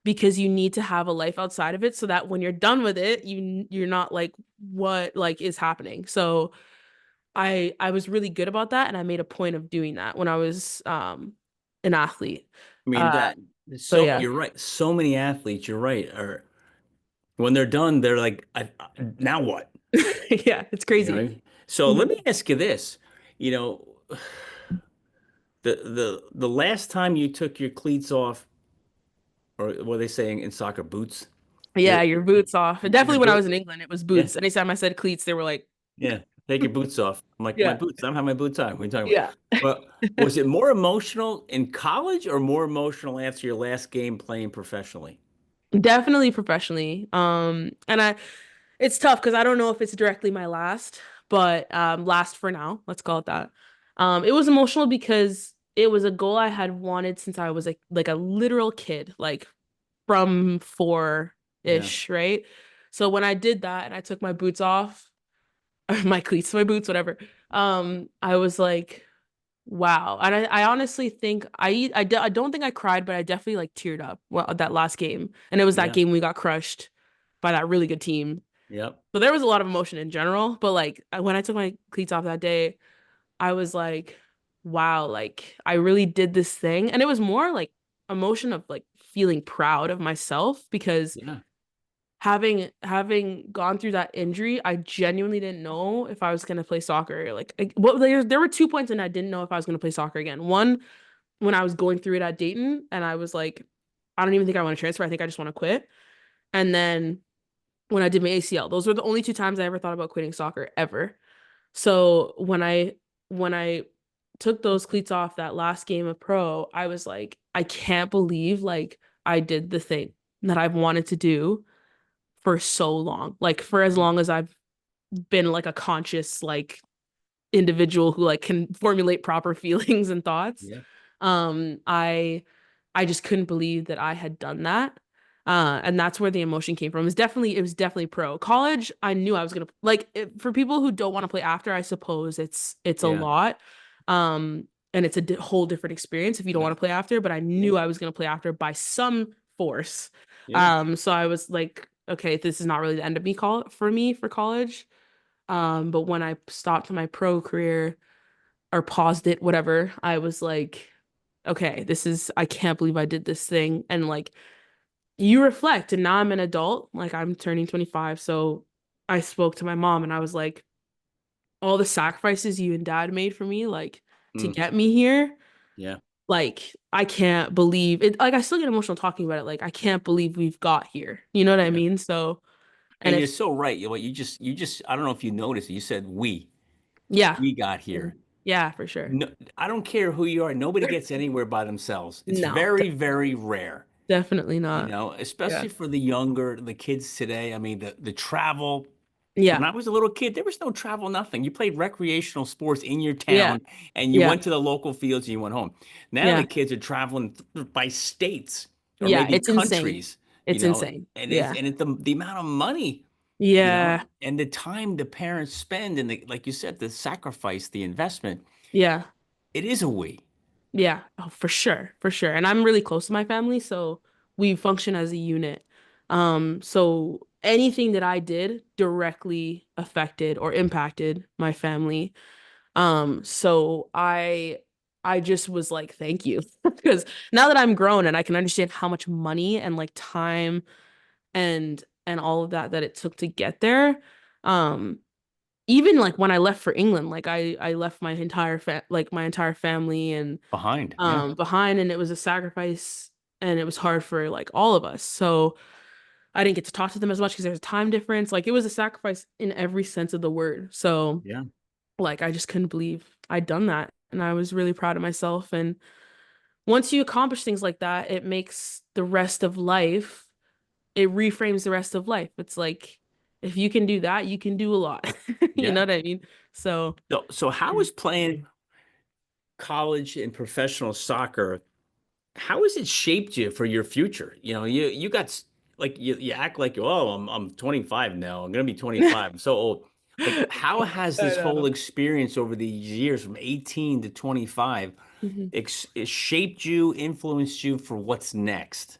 because you need to have a life outside of it so that when you're done with it, you're not like what like is happening. So I was really good about that and I made a point of doing that when I was an athlete. I mean Uh that. so So yeah. you're right. So many athletes, you're right, are when they're done, they're like, now what? Yeah, it's You know what crazy. I mean? So let me ask you this. You know, the last time you took your cleats off, or what are they saying in soccer, boots? Yeah, Your your boots off. And your definitely when I boot? was in England, it was Yeah, boots. Anytime I said cleats, they were like, yeah. Take your boots off. I'm like, my yeah, boots. I don't have my boots on. What are you talking about? yeah. But was it more emotional in college or more emotional after your last game playing professionally? Definitely professionally. And it's tough because I don't know if it's directly my last, but last for now, let's call it that. It was emotional because it was a goal I had wanted since I was like a literal kid, like from Yeah, 4-ish, right? So when I did that and I took my boots off, my cleats, my boots, whatever, I was like, wow. And I honestly think I don't think I cried, but I definitely like teared up that last game. And it was that yeah, game we got crushed by that really good team. yep, So there was a lot of emotion in general, but like when I took my cleats off that day, I was like, wow, like I really did this thing. And it was more like emotion of like feeling proud of myself because yeah, having gone through that injury, I genuinely didn't know if I was gonna play soccer. Well, there were 2 points and I didn't know if I was gonna play soccer again. One, when I was going through it at Dayton, and I was like, I don't even think I want to transfer. I think I just want to quit. And then when I did my ACL, those were the only 2 times I ever thought about quitting soccer ever. So when I took those cleats off that last game of pro, I was like, I can't believe like I did the thing that I've wanted to do for so long. Like for as long as I've been like a conscious like individual who like can formulate proper feelings and thoughts. yeah, Um I I just couldn't believe that I had done that. And that's where the emotion came from. It was definitely pro. College, I knew I was gonna like for people who don't want to play after, I suppose it's a yeah, lot. And it's a whole different experience if you don't yeah, want to play after, but I yeah, knew I was gonna play after by some force. yeah, So I was like, okay, this is not really the end of me call for me for college. But when I stopped my pro career or paused it, whatever, I was like, okay, I can't believe I did this thing. And like, you reflect, and now I'm an adult, like, I'm turning 25. So I spoke to my mom and I was like, all the sacrifices you and dad made for me, like, to mm, get me here, yeah, like, I can't believe it. Like, I still get emotional talking about it. Like, I can't believe we've got here. You know what I yeah. mean? So, And And you're if so right. You just I don't know if you noticed, you said yeah. we got Mhm. here. Yeah, for sure. No, I don't care who you are. Nobody gets anywhere by themselves. It's No, very, very rare, definitely you not. know, Yeah. especially for the kids today. I mean, the travel. When Yeah. I was a little kid, there was no travel, nothing. You played recreational sports in your Yeah. town and you Yeah. went to the local fields and you went home. Now the Yeah. kids are traveling by states or Yeah, maybe it's insane. countries, you It's know, insane. and Yeah. the amount of money, you know, Yeah. and the time the parents spend and like you said, the sacrifice, the investment, Yeah. it is a we. Yeah. Oh, for sure. For sure. And I'm really close to my family, so we function as a unit. So anything that I did directly affected or impacted my family. So I just was like, thank you. Because now that I'm grown and I can understand how much money and like time and all of that it took to get there, um, even like when I left for England, like I left my entire my entire family and Behind. Yeah. behind, and it was a sacrifice and it was hard for like all of us. So I didn't get to talk to them as much because there's a time difference. Like it was a sacrifice in every sense of the word. So Yeah. like I just couldn't believe I'd done that. And I was really proud of myself. And once you accomplish things like that, it makes the rest of life, it reframes the rest of life. It's like if you can do that, you can do a lot. You Yeah. know what I mean? So So how is playing college and professional soccer, how has it shaped you for your future? You know, you got like you act like, oh, I'm 25 now. I'm gonna be 25. I'm so old. Like, how has I this whole know. experience over the years from 18 to 25 Mhm. it shaped you, influenced you for what's next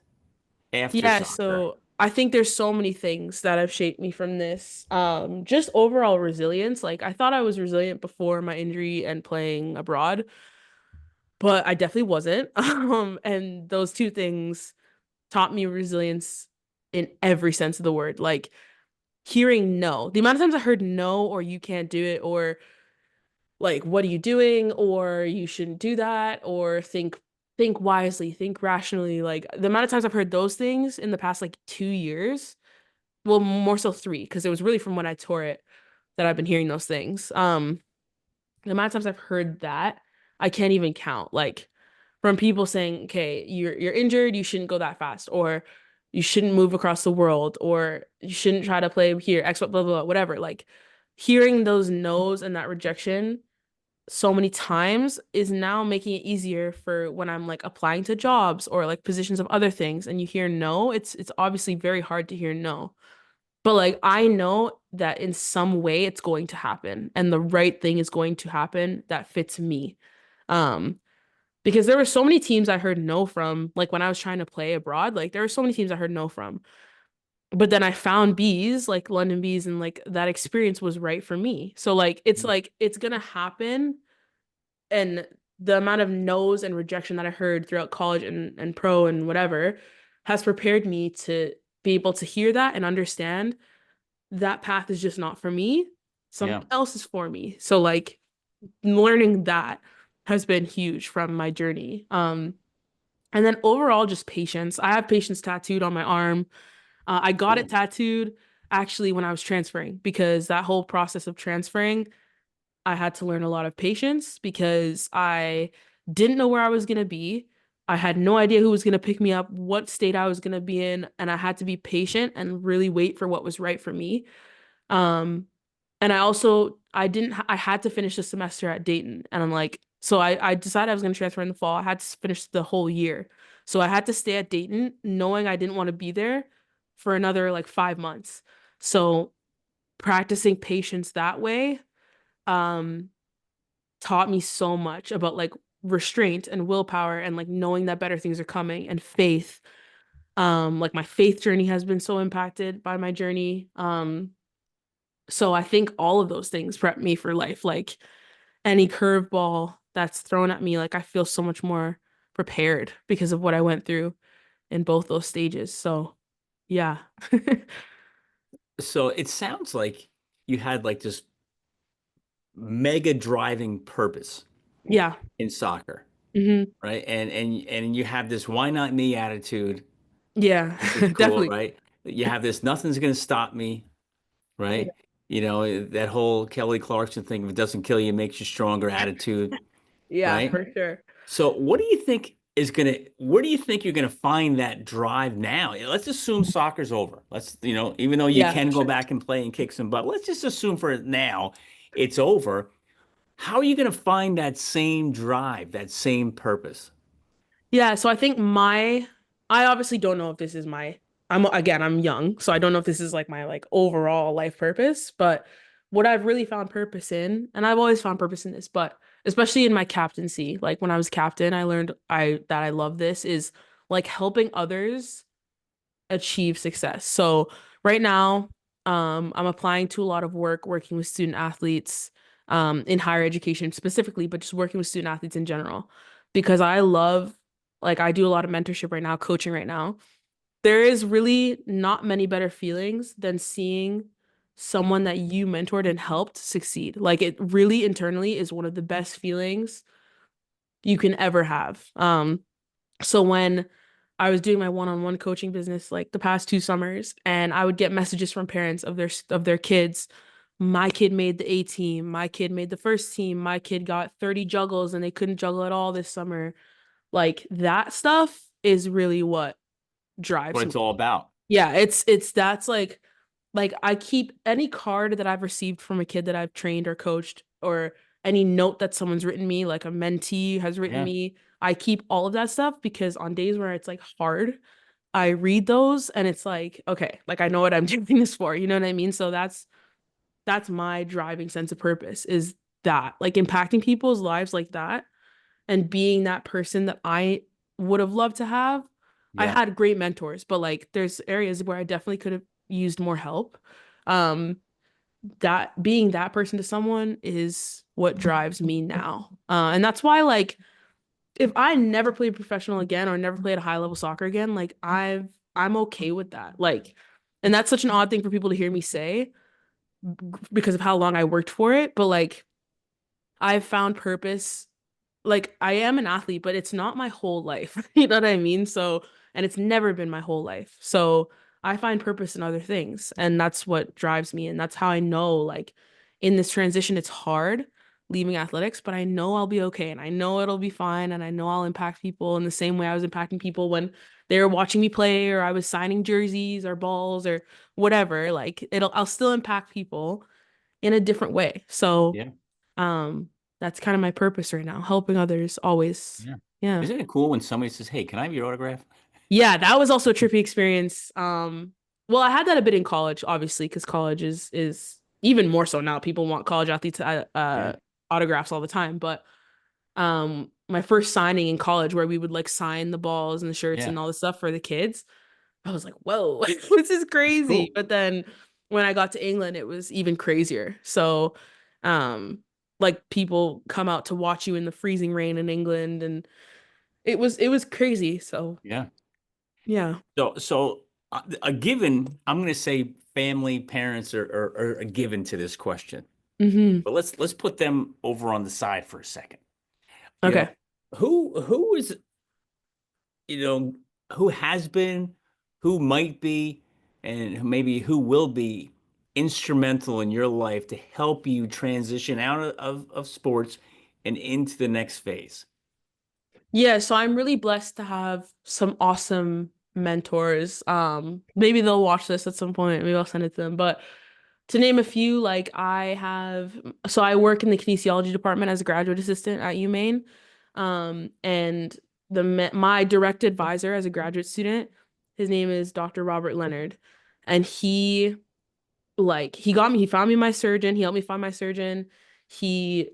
after Yeah, soccer? so I think there's so many things that have shaped me from this. Just overall resilience. Like I thought I was resilient before my injury and playing abroad, but I definitely wasn't. And those two things taught me resilience in every sense of the word. Like hearing no. The amount of times I heard no or you can't do it or like what are you doing or you shouldn't do that or think wisely, think rationally. Like the amount of times I've heard those things in the past like 2 years, well, more so three, because it was really from when I tore it that I've been hearing those things. The amount of times I've heard that, I can't even count. Like from people saying, "Okay, you're injured, you shouldn't go that fast," or "You shouldn't move across the world," or "You shouldn't try to play here," X, blah, blah, blah, whatever. Like hearing those no's and that rejection so many times is now making it easier for when I'm like applying to jobs or like positions of other things and you hear no, it's obviously very hard to hear no. But like I know that in some way it's going to happen and the right thing is going to happen that fits me. Um, because there were so many teams I heard no from, like when I was trying to play abroad, like there were so many teams I heard no from. But then I found bees, like London bees, and like that experience was right for me. So like it's gonna happen. And the amount of no's and rejection that I heard throughout college and pro and whatever has prepared me to be able to hear that and understand that path is just not for me. Yeah. Something else is for me. So like learning that has been huge from my journey. And then overall just patience. I have patience tattooed on my arm. I got it Cool. tattooed actually when I was transferring because that whole process of transferring, I had to learn a lot of patience because I didn't know where I was going to be. I had no idea who was going to pick me up, what state I was going to be in, and I had to be patient and really wait for what was right for me. Um, and I didn't I had to finish the semester at Dayton, and I'm like, so I decided I was going to transfer in the fall. I had to finish the whole year, so I had to stay at Dayton, knowing I didn't want to be there for another like 5 months. So practicing patience that way, um, taught me so much about like restraint and willpower and like knowing that better things are coming and faith. Like my faith journey has been so impacted by my journey. So I think all of those things prep me for life. Like any curveball that's thrown at me, like I feel so much more prepared because of what I went through in both those stages. So yeah. So it sounds like you had like this mega driving purpose Yeah. in soccer, Hmm. right? And you have this why not me attitude, Yeah. which is cool, Definitely. right? You have this nothing's gonna stop me. right? You know, that whole Kelly Clarkson thing, if it doesn't kill you, it makes you stronger attitude, Yeah, right? for sure. So what do you think is gonna, where do you think you're gonna find that drive now? Let's assume soccer's over. Let's, you know, even though you Yeah, can for go sure. back and play and kick some butt, let's just assume for now it's over. How are you gonna find that same drive, that same purpose? Yeah, so I think I obviously don't know if this is I'm young, so I don't know if this is like my like overall life purpose, but what I've really found purpose in, and I've always found purpose in this, but especially in my captaincy, like when I was captain, I learned I love this is like helping others achieve success. So right now, I'm applying to a lot of work working with student athletes, in higher education specifically, but just working with student athletes in general, because I love, like, I do a lot of mentorship right now, coaching right now. There is really not many better feelings than seeing someone that you mentored and helped succeed. Like, it really internally is one of the best feelings you can ever have. So when I was doing my one-on-one coaching business like the past 2 summers, and I would get messages from parents of their kids. My kid made the A team. My kid made the first team. My kid got 30 juggles and they couldn't juggle at all this summer. Like that stuff is really what What drives me. it's all about. Yeah, it's that's like I keep any card that I've received from a kid that I've trained or coached, or any note that someone's written me, like a mentee has written Yeah. me. I keep all of that stuff because on days where it's like hard, I read those and it's like, okay, like I know what I'm doing this for. You know what I mean? So that's my driving sense of purpose is that, like impacting people's lives like that and being that person that I would have loved to have. I Yeah. had great mentors, but like there's areas where I definitely could have used more help. Um, that being that person to someone is what drives me now. And that's why like if I never played professional again or never played a high level soccer again, like I'm okay with that. Like, and that's such an odd thing for people to hear me say because of how long I worked for it, but like I've found purpose. Like I am an athlete, but it's not my whole life. You know what I mean? So, and it's never been my whole life. So I find purpose in other things, and that's what drives me. And that's how I know, like, in this transition, it's hard leaving athletics, but I know I'll be okay, and I know it'll be fine, and I know I'll impact people in the same way I was impacting people when they were watching me play, or I was signing jerseys or balls or whatever. Like I'll still impact people in a different way. So Yeah. um, that's kind of my purpose right now, helping others always. Yeah. Yeah. Isn't it cool when somebody says, "Hey, can I have your autograph?" Yeah, that was also a trippy experience. Well, I had that a bit in college, obviously, because college is even more so now. People want college athletes Yeah. autographs all the time. But my first signing in college where we would like sign the balls and the shirts Yeah. and all the stuff for the kids, I was like, whoa, this is It's crazy. cool. But then when I got to England, it was even crazier. So, um, like people come out to watch you in the freezing rain in England, and it was crazy. So Yeah. yeah. So a given, I'm going to say family, parents are a given to this question. Hmm. But let's put them over on the side for a second. You know, Okay. who is, you know, who has been, who might be, and maybe who will be instrumental in your life to help you transition out of sports and into the next phase. Yeah, so I'm really blessed to have some awesome mentors. Maybe they'll watch this at some point. Maybe I'll send it to them. But to name a few, like I work in the kinesiology department as a graduate assistant at UMaine. And my direct advisor as a graduate student, his name is Dr. Robert Leonard. And he found me my surgeon. He helped me find my surgeon. He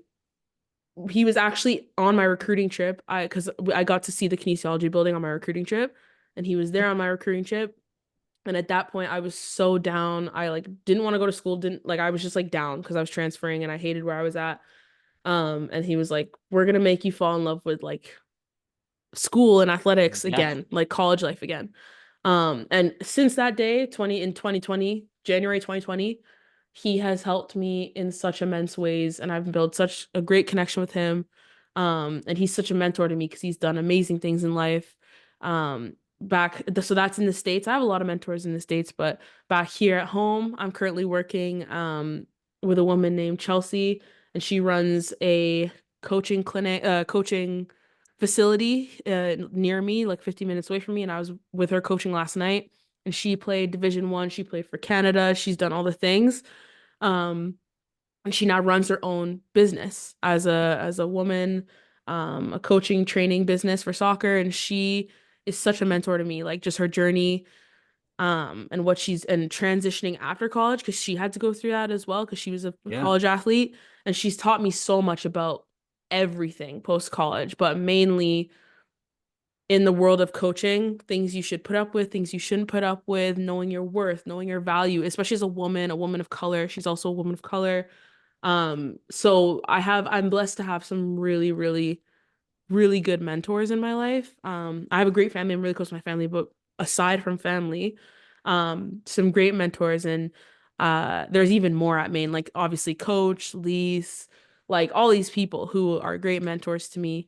he was actually on my recruiting trip. Because I got to see the kinesiology building on my recruiting trip, and he was there on my recruiting trip. And at that point, I was so down. I like didn't want to go to school. Didn't like I was just like down because I was transferring and I hated where I was at. And he was like, "We're gonna make you fall in love with like school and athletics Yeah. again, like college life again." And since that day, 2020, January 2020, he has helped me in such immense ways, and I've built such a great connection with him. And he's such a mentor to me because he's done amazing things in life. so that's in the States. I have a lot of mentors in the States, but back here at home, I'm currently working with a woman named Chelsea, and she runs a coaching facility near me, like 50 minutes away from me. And I was with her coaching last night, and she played Division 1. She played for Canada. She's done all the things. Um, and she now runs her own business as a woman, a coaching training business for soccer, and she is such a mentor to me, like just her journey, and what she's and transitioning after college because she had to go through that as well because she was a Yeah. college athlete, and she's taught me so much about everything post college, but mainly in the world of coaching, things you should put up with, things you shouldn't put up with, knowing your worth, knowing your value, especially as a woman of color. She's also a woman of color. So I'm blessed to have some really, really, really good mentors in my life. I have a great family. I'm really close to my family, but aside from family, some great mentors, and there's even more at Maine, like obviously Coach, Lise, like all these people who are great mentors to me.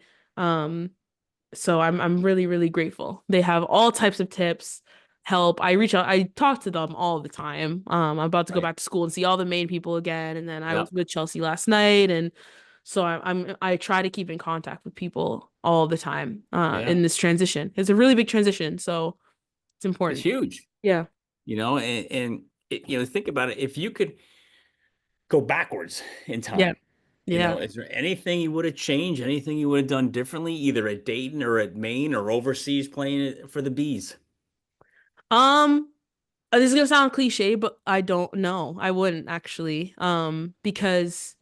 So I'm really, really grateful. They have all types of tips, help. I reach out, I talk to them all the time. I'm about to go Right. back to school and see all the main people again. And then I Yep. was with Chelsea last night. And so I try to keep in contact with people all the time Yeah. in this transition. It's a really big transition, so it's It's important. huge, Yeah. think about it. If you could go backwards in Yeah. time, Yeah. is there anything you would have changed, anything you would have done differently, either at Dayton or at Maine or overseas playing it for the Bees? Um, this is gonna sound cliche, but I don't know. I wouldn't actually. Because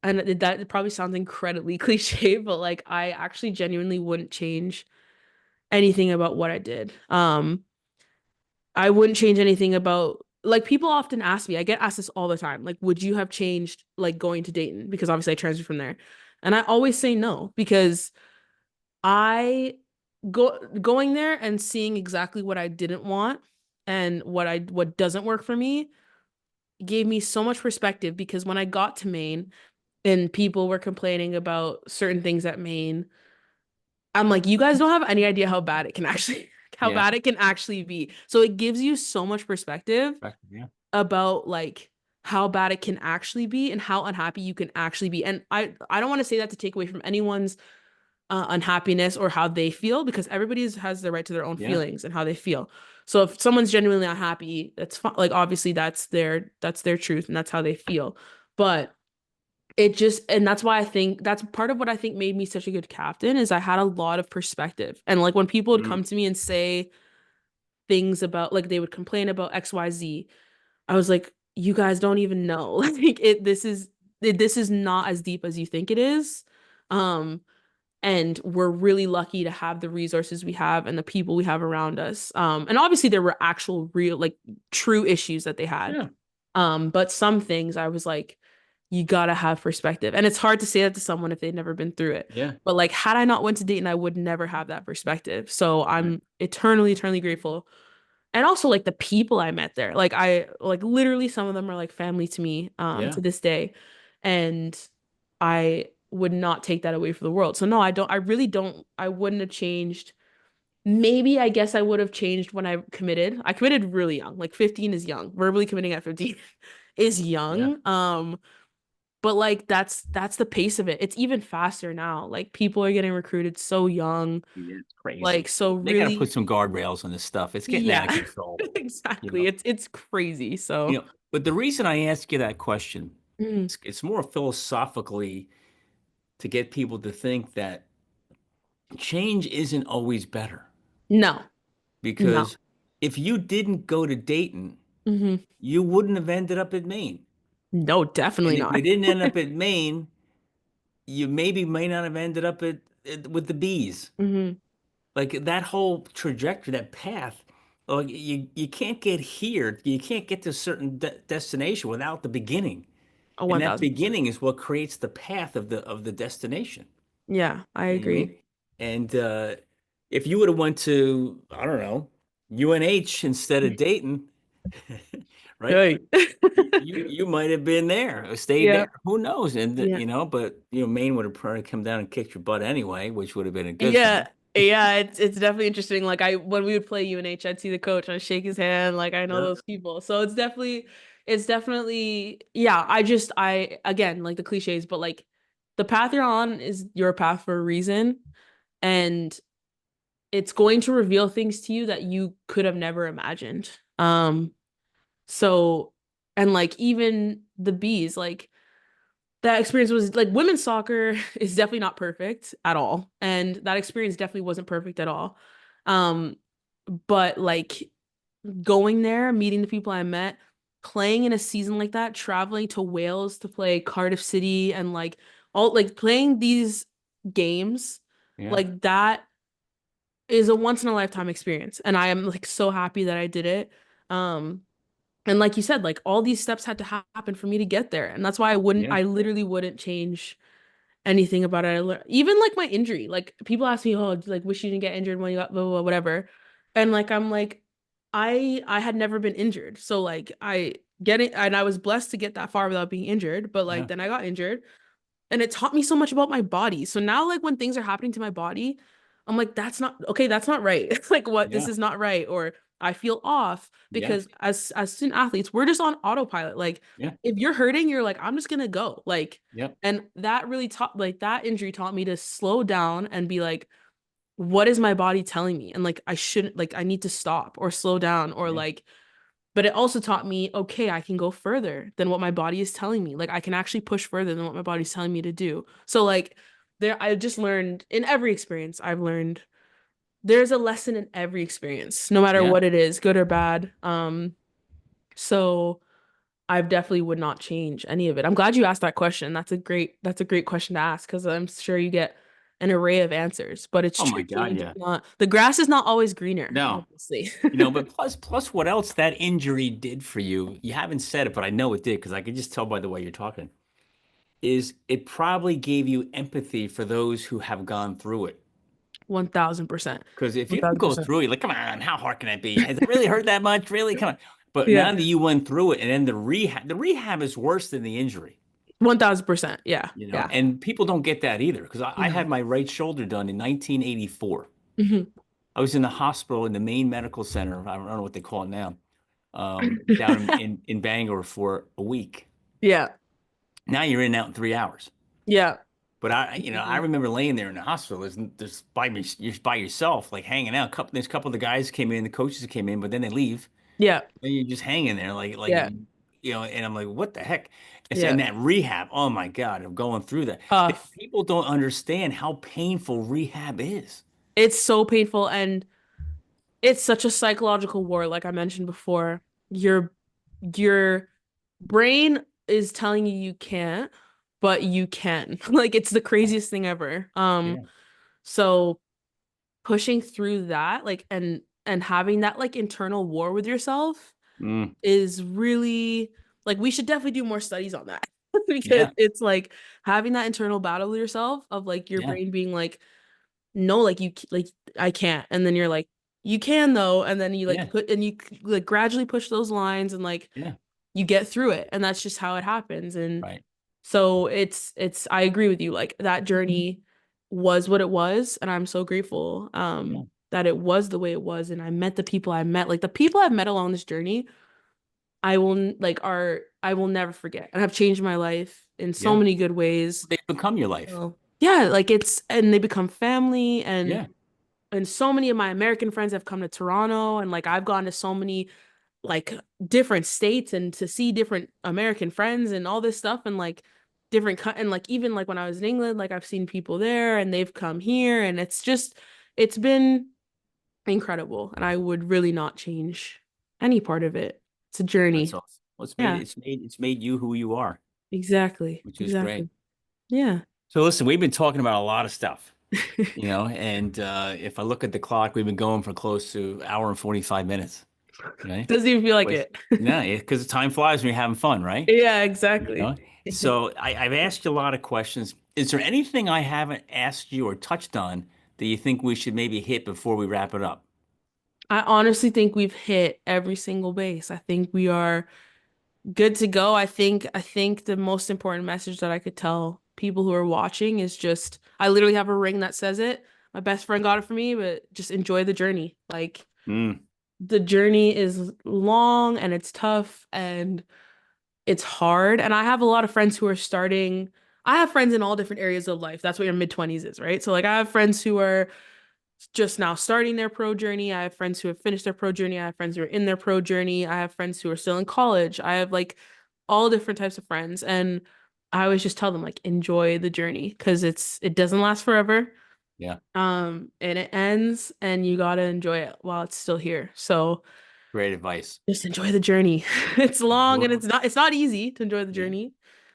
and that probably sounds incredibly cliche, but like I actually genuinely wouldn't change anything about what I did. I wouldn't change anything about like people often ask me, I get asked this all the time, like, would you have changed like going to Dayton? Because obviously I transferred from there. And I always say no, because I going there and seeing exactly what I didn't want and what doesn't work for me gave me so much perspective because when I got to Maine and people were complaining about certain things at Maine, I'm like, you guys don't have any idea how bad it can actually how Yeah. bad it can actually be. So it gives you so much perspective Back- Yeah. about like how bad it can actually be and how unhappy you can actually be. And I don't want to say that to take away from anyone's unhappiness or how they feel because everybody has the right to their own Yeah. feelings and how they feel. So if someone's genuinely unhappy, that's fine. Like obviously that's their truth and that's how they feel. But it just and that's why I think that's part of what I think made me such a good captain is I had a lot of perspective. And like when people would Mm. come to me and say things about like they would complain about XYZ, I was like, you guys don't even know. Like this is not as deep as you think it is. Um, and we're really lucky to have the resources we have and the people we have around us. And obviously there were actual real like true issues that they had. Yeah. But some things I was like, you gotta have perspective. And it's hard to say that to someone if they've never been through it. Yeah. But like had I not went to Dayton, I would never have that perspective. So Right. I'm eternally, eternally grateful. And also like the people I met there. Like I like literally some of them are like family to me Yeah. to this day. And I would not take that away from the world. So no, I really don't I wouldn't have changed. Maybe I guess I would have changed when I committed. I committed really young. Like 15 is young. Verbally committing at 15 is Yeah. young. But like that's the pace of it. It's even faster now. Like people are getting recruited so young. Yeah, it's Like crazy. so They got to put really some guardrails on this stuff. It's getting out of yeah. control. You Exactly. know, It's crazy. So but the reason I ask you that question, mm, it's more philosophically to get people to think that change isn't always better. no. No. Because if you didn't go to Dayton, Hmm. you wouldn't have ended up at Maine. No, And definitely if you not. didn't end up at Maine, you maybe may not have ended up with the Bees. Hmm. Like that whole trajectory, that path, like you can't get here, you can't get to a certain destination without the beginning. Oh, And that 1000%. beginning is what creates the path of the destination. Yeah, I You know what I agree. mean? And if you would have went to, I don't know, UNH instead of Dayton, right? Right. You might have been there or stayed Yeah. there. Who knows? And Yeah. Maine would have probably come down and kicked your butt anyway, which would have been a good Yeah. thing. Yeah, it's definitely interesting. Like I when we would play UNH, I'd see the coach, I'd shake his hand, like I know Yeah. those people. So it's definitely yeah, I again, like the cliches, but like the path you're on is your path for a reason, and it's going to reveal things to you that you could have never imagined. So and like even the bees, like that experience was like women's soccer is definitely not perfect at all. And that experience definitely wasn't perfect at all. Um, but like going there, meeting the people I met, playing in a season like that, traveling to Wales to play Cardiff City and like all like playing these games, Yeah. like that is a once in a lifetime experience. And I am like so happy that I did it. Um, and like you said, like all these steps had to happen for me to get there. And that's why Yeah. I literally wouldn't change anything about it. Even like my injury, like people ask me, oh, like wish you didn't get injured when you got blah, blah, blah, whatever. And like I'm like, I had never been injured. So like I get it, and I was blessed to get that far without being injured. But like Yeah. then I got injured and it taught me so much about my body. So now like when things are happening to my body, I'm like, that's not okay, that's not right. It's like what this Yeah. is not right, or I feel off Yeah. because as student athletes, we're just on autopilot. Like Yeah. if you're hurting, you're like, I'm just gonna go. Like, Yep. and that really taught like that injury taught me to slow down and be like, what is my body telling me? And like I shouldn't like I need to stop or slow down or Yeah. like but it also taught me, okay, I can go further than what my body is telling me. Like I can actually push further than what my body's telling me to do. So like I just learned in every experience, I've learned there's a lesson in every experience, no matter Yeah. what it is, good or bad. So I definitely would not change any of it. I'm glad you asked that question. That's a great question to ask because I'm sure you get an array of answers. But it's Oh true, my God. change is Yeah. not the grass is not always greener, No. obviously. But plus what else that injury did for you, you haven't said it, but I know it did because I could just tell by the way you're talking, is it probably gave you empathy for those who have gone through it. 1000%. Because if you don't go 1000%. through it, like, come on, how hard can that be? Has it really hurt that much? Really? Come on. But Yeah. now that you went through it and then the rehab is worse than the injury, 1000%. Yeah. Yeah. and people don't get that either. Because I had No. my right shoulder done in 1984. Mhm. I was in the hospital in the Maine Medical Center. I don't know what they call it now, down in Bangor for a week. Yeah. Now you're in and out in 3 hours. Yeah. But I Mhm. remember laying there in the hospital, just by me, you're by yourself, like hanging out. There's a couple of the guys came in, the coaches came in, but then they leave. Yeah. And you're just hanging there, Yeah. and I'm like, what the heck? And Yeah. that rehab, oh my God, I'm going through that. Uh, People don't understand how painful rehab is. it's so painful and it's such a psychological war, like I mentioned before. Your brain is telling you you can't, but you can. Like it's the craziest thing ever. Yeah. So pushing through that, like and having that like internal war with yourself Mm, is really like we should definitely do more studies on that because yeah. it's like having that internal battle with yourself of like your Yeah. brain being like no like like I can't and then you're like you can though and then you like Yeah. put and you like gradually push those lines and like Yeah. you get through it and that's just how it happens and Right. so it's I agree with you like that journey was what it was and I'm so grateful Yeah. that it was the way it was and I met the people I met like the people I've met along this journey I will like are I will never forget and have changed my life in so Yeah. many good ways. They become your life. So, yeah, like it's and they become family Yeah. and so many of my American friends have come to Toronto and like I've gone to so many like different states and to see different American friends and all this stuff and like and like even like when I was in England like I've seen people there and they've come here and it's just it's been incredible and I would really not change any part of it. It's a That's journey. awesome. Well, Yeah. it's made you who you are, Exactly. which is great. Exactly. Yeah. So listen, we've been talking about a lot of stuff, and if I look at the clock, we've been going for close to hour and 45 minutes. Right? Doesn't even feel like With it. no, because time flies when you're having fun, right? Yeah, You exactly. know. So I've asked you a lot of questions. Is there anything I haven't asked you or touched on that you think we should maybe hit before we wrap it up? I honestly think we've hit every single base. I think we are good to go. I think the most important message that I could tell people who are watching is just I literally have a ring that says it. My best friend got it for me, but just enjoy the journey. Like Mm, the journey is long and it's tough and it's hard. And I have a lot of friends who are starting. I have friends in all different areas of life. That's what your mid 20s is, right? So like I have friends who are just now starting their pro journey. I have friends who have finished their pro journey. I have friends who are in their pro journey. I have friends who are still in college. I have like all different types of friends. And I always just tell them like enjoy the journey because it doesn't last forever. yeah, And it ends and you gotta enjoy it while it's still here. So great advice. just enjoy the journey. It's long and Enjoy. it's not easy to enjoy the Yeah. journey.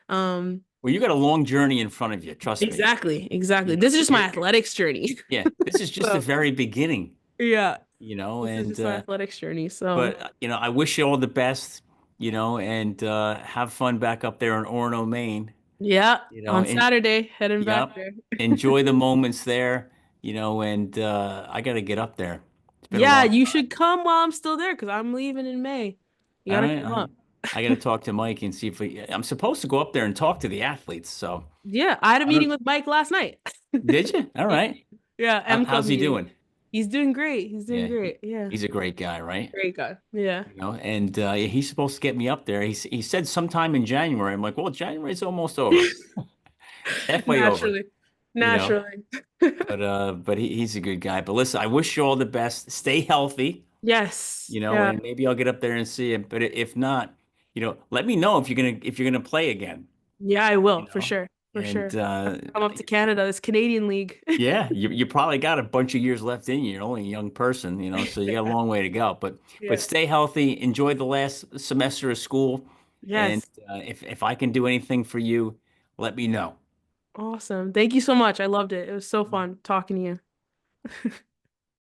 Um, Well, you got a long journey in front of you. Trust me. exactly, exactly. You This is know, just my athletics journey. yeah, this is just the So very beginning, yeah, this is and just my athletics journey. So but I wish you all the best, and have fun back up there in Orono, Maine. yeah, on And Saturday, heading back yep, there. enjoy the moments there, and I got to get up there. It's been a Yeah, long you time. should come while I'm still there because I'm leaving in May. You All gotta right, come up. I got to talk to Mike and see if I'm supposed to go up there and talk to the athletes. So Yeah, I had a I meeting don't. with Mike last night. Did you? All right. Yeah, M Club How's he meeting. doing? He's doing great. He's doing Yeah, great. Yeah. he's a great guy, right? Great guy. Yeah. And he's supposed to get me up there. He said sometime in January. I'm like, well, January's almost over. It's halfway over, Naturally. you know. Naturally. But he's a good guy. But listen, I wish you all the best. Stay healthy, Yes. Yeah. and maybe I'll get up there and see him. But if not, let me know if you're gonna play again, Yeah, I will, you for know. sure. For And sure. I have to come up to Canada, this Canadian league. yeah, you probably got a bunch of years left in you. You're only a young person, so you got a Yeah. long way to go. But Yeah. stay healthy. Enjoy the last semester of school, and Yes. if I can do anything for you, let me know. Awesome. Thank you so much. I loved it. It was so fun talking to you.